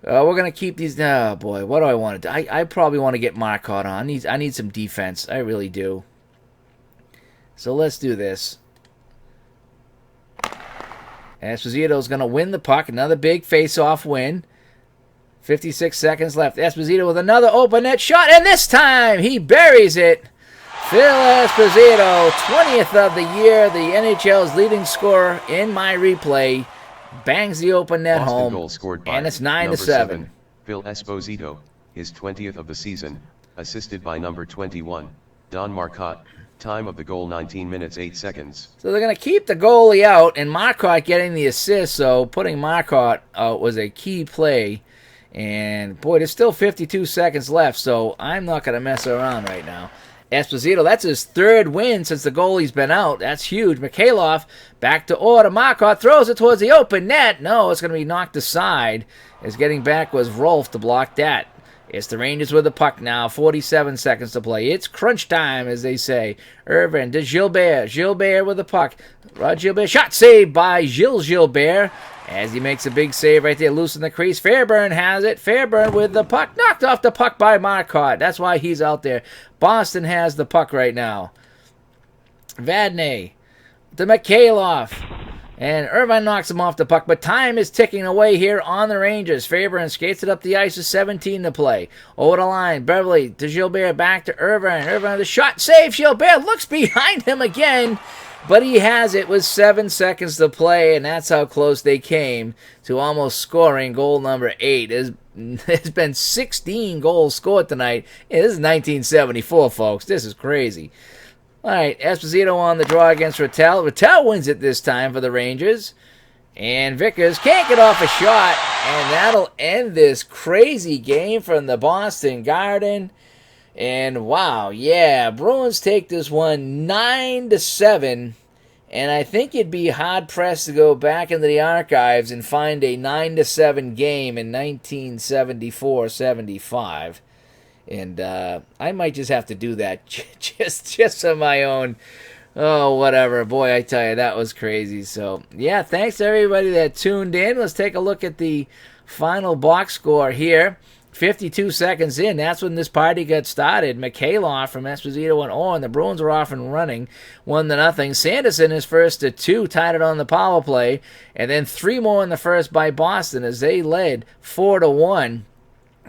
We're going to keep these. Oh, boy. What do I want to do? I probably want to get Marcotte on. I need some defense. I really do. So let's do this. Esposito's going to win the puck. Another big face-off win. 56 seconds left. Esposito with another open net shot. And this time he buries it. Phil Esposito, 20th of the year, the NHL's leading scorer in my replay, bangs the open net Boston home, goal scored by and it's 9-7. 7, Phil Esposito, his 20th of the season, assisted by number 21, Don Marcotte. Time of the goal 19 minutes 8 seconds. So they're going to keep the goalie out, and Marcotte getting the assist, so putting Marcotte out was a key play. And, boy, there's still 52 seconds left, so I'm not going to mess around right now. Esposito, that's his 3rd win since the goalie's been out. That's huge. Mchale back to order. Marcotte throws it towards the open net. No, it's going to be knocked aside. As getting back was Rolf to block that. It's the Rangers with the puck now. 47 seconds to play. It's crunch time, as they say. Ervin to Gilbert. Gilbert with the puck. Rod Gilbert. Shot saved by Gilbert. As he makes a big save right there, loose in the crease. Fairburn has it. Fairburn with the puck. Knocked off the puck by Marcotte. That's why he's out there. Boston has the puck right now. Vadney to Mchale. And Ervin knocks him off the puck. But time is ticking away here on the Rangers. Fairburn skates it up the ice with 17 to play. Over the line. Beverly to Gilbert. Back to Ervin. Ervin with a shot. Save. Gilbert looks behind him again. But he has it with 7 seconds to play, and that's how close they came to almost scoring goal number 8. There's been 16 goals scored tonight. Yeah, this is 1974, folks. This is crazy. All right, Esposito on the draw against Rattel. Rattel wins it this time for the Rangers. And Vickers can't get off a shot, and that'll end this crazy game from the Boston Garden. And wow, yeah, Bruins take this one 9-7, and I think you'd be hard pressed to go back into the archives and find a 9-7 game in 1974-75. And I might just have to do that just for my own Oh, whatever. Boy, I tell you, that was crazy. So, yeah, thanks to everybody that tuned in. Let's take a look at the final box score here. 52 seconds in, that's when this party got started. Mchale from Esposito went on. The Bruins were off and running, 1-0. Sanderson is first to 2, tied it on the power play, and then 3 more in the first by Boston as they led 4-1.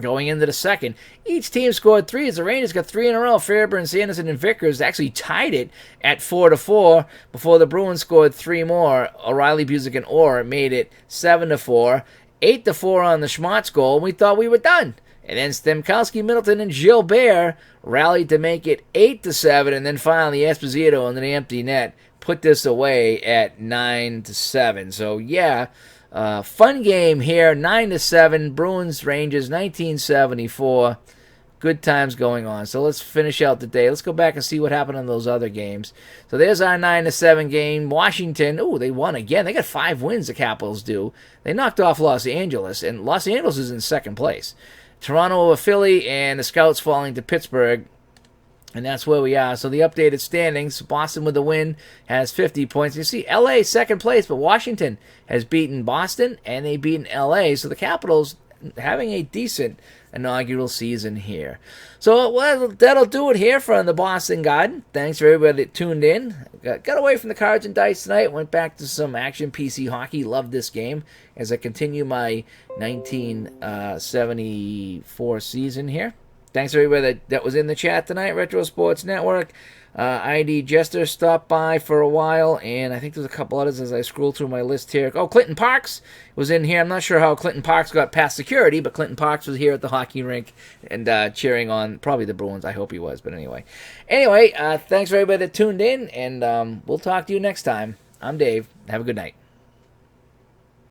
Going into the second, each team scored 3 as the Rangers got 3 in a row. Fairburn, Sanderson, and Vickers actually tied it at 4-4 before the Bruins scored 3 more. O'Reilly, Busick, and Orr made it 7-4. 8-4 on the Schmutz goal, and we thought we were done. And then Stemkowski, Middleton, and Gilbert rallied to make it 8-7, and then finally Esposito on the empty net put this away at 9-7. So yeah, fun game here, 9-7. Bruins Rangers 1974. Good times going on. So let's finish out the day. Let's go back and see what happened in those other games. So there's our 9-7 game. Washington, they won again. They got 5 wins, the Capitals do. They knocked off Los Angeles, and Los Angeles is in second place. Toronto over Philly, and the Scouts falling to Pittsburgh. And that's where we are. So the updated standings, Boston with the win has 50 points. You see LA second place, but Washington has beaten Boston, and they've beaten LA. So the Capitals having a decent inaugural season here. So well, that'll do it here from the Boston Garden. Thanks for everybody that tuned in. Got away from the cards and dice tonight. Went back to some action PC hockey. Loved this game as I continue my 1974 season here. Thanks to everybody that was in the chat tonight. Retro Sports Network. ID Jester stopped by for a while, and I think there's a couple others as I scroll through my list here. Oh, Clinton Parks was in here. I'm not sure how Clinton Parks got past security, but Clinton Parks was here at the hockey rink and cheering on probably the Bruins. I hope he was, but anyway. Thanks for everybody that tuned in, and we'll talk to you next time. I'm Dave. Have a good night.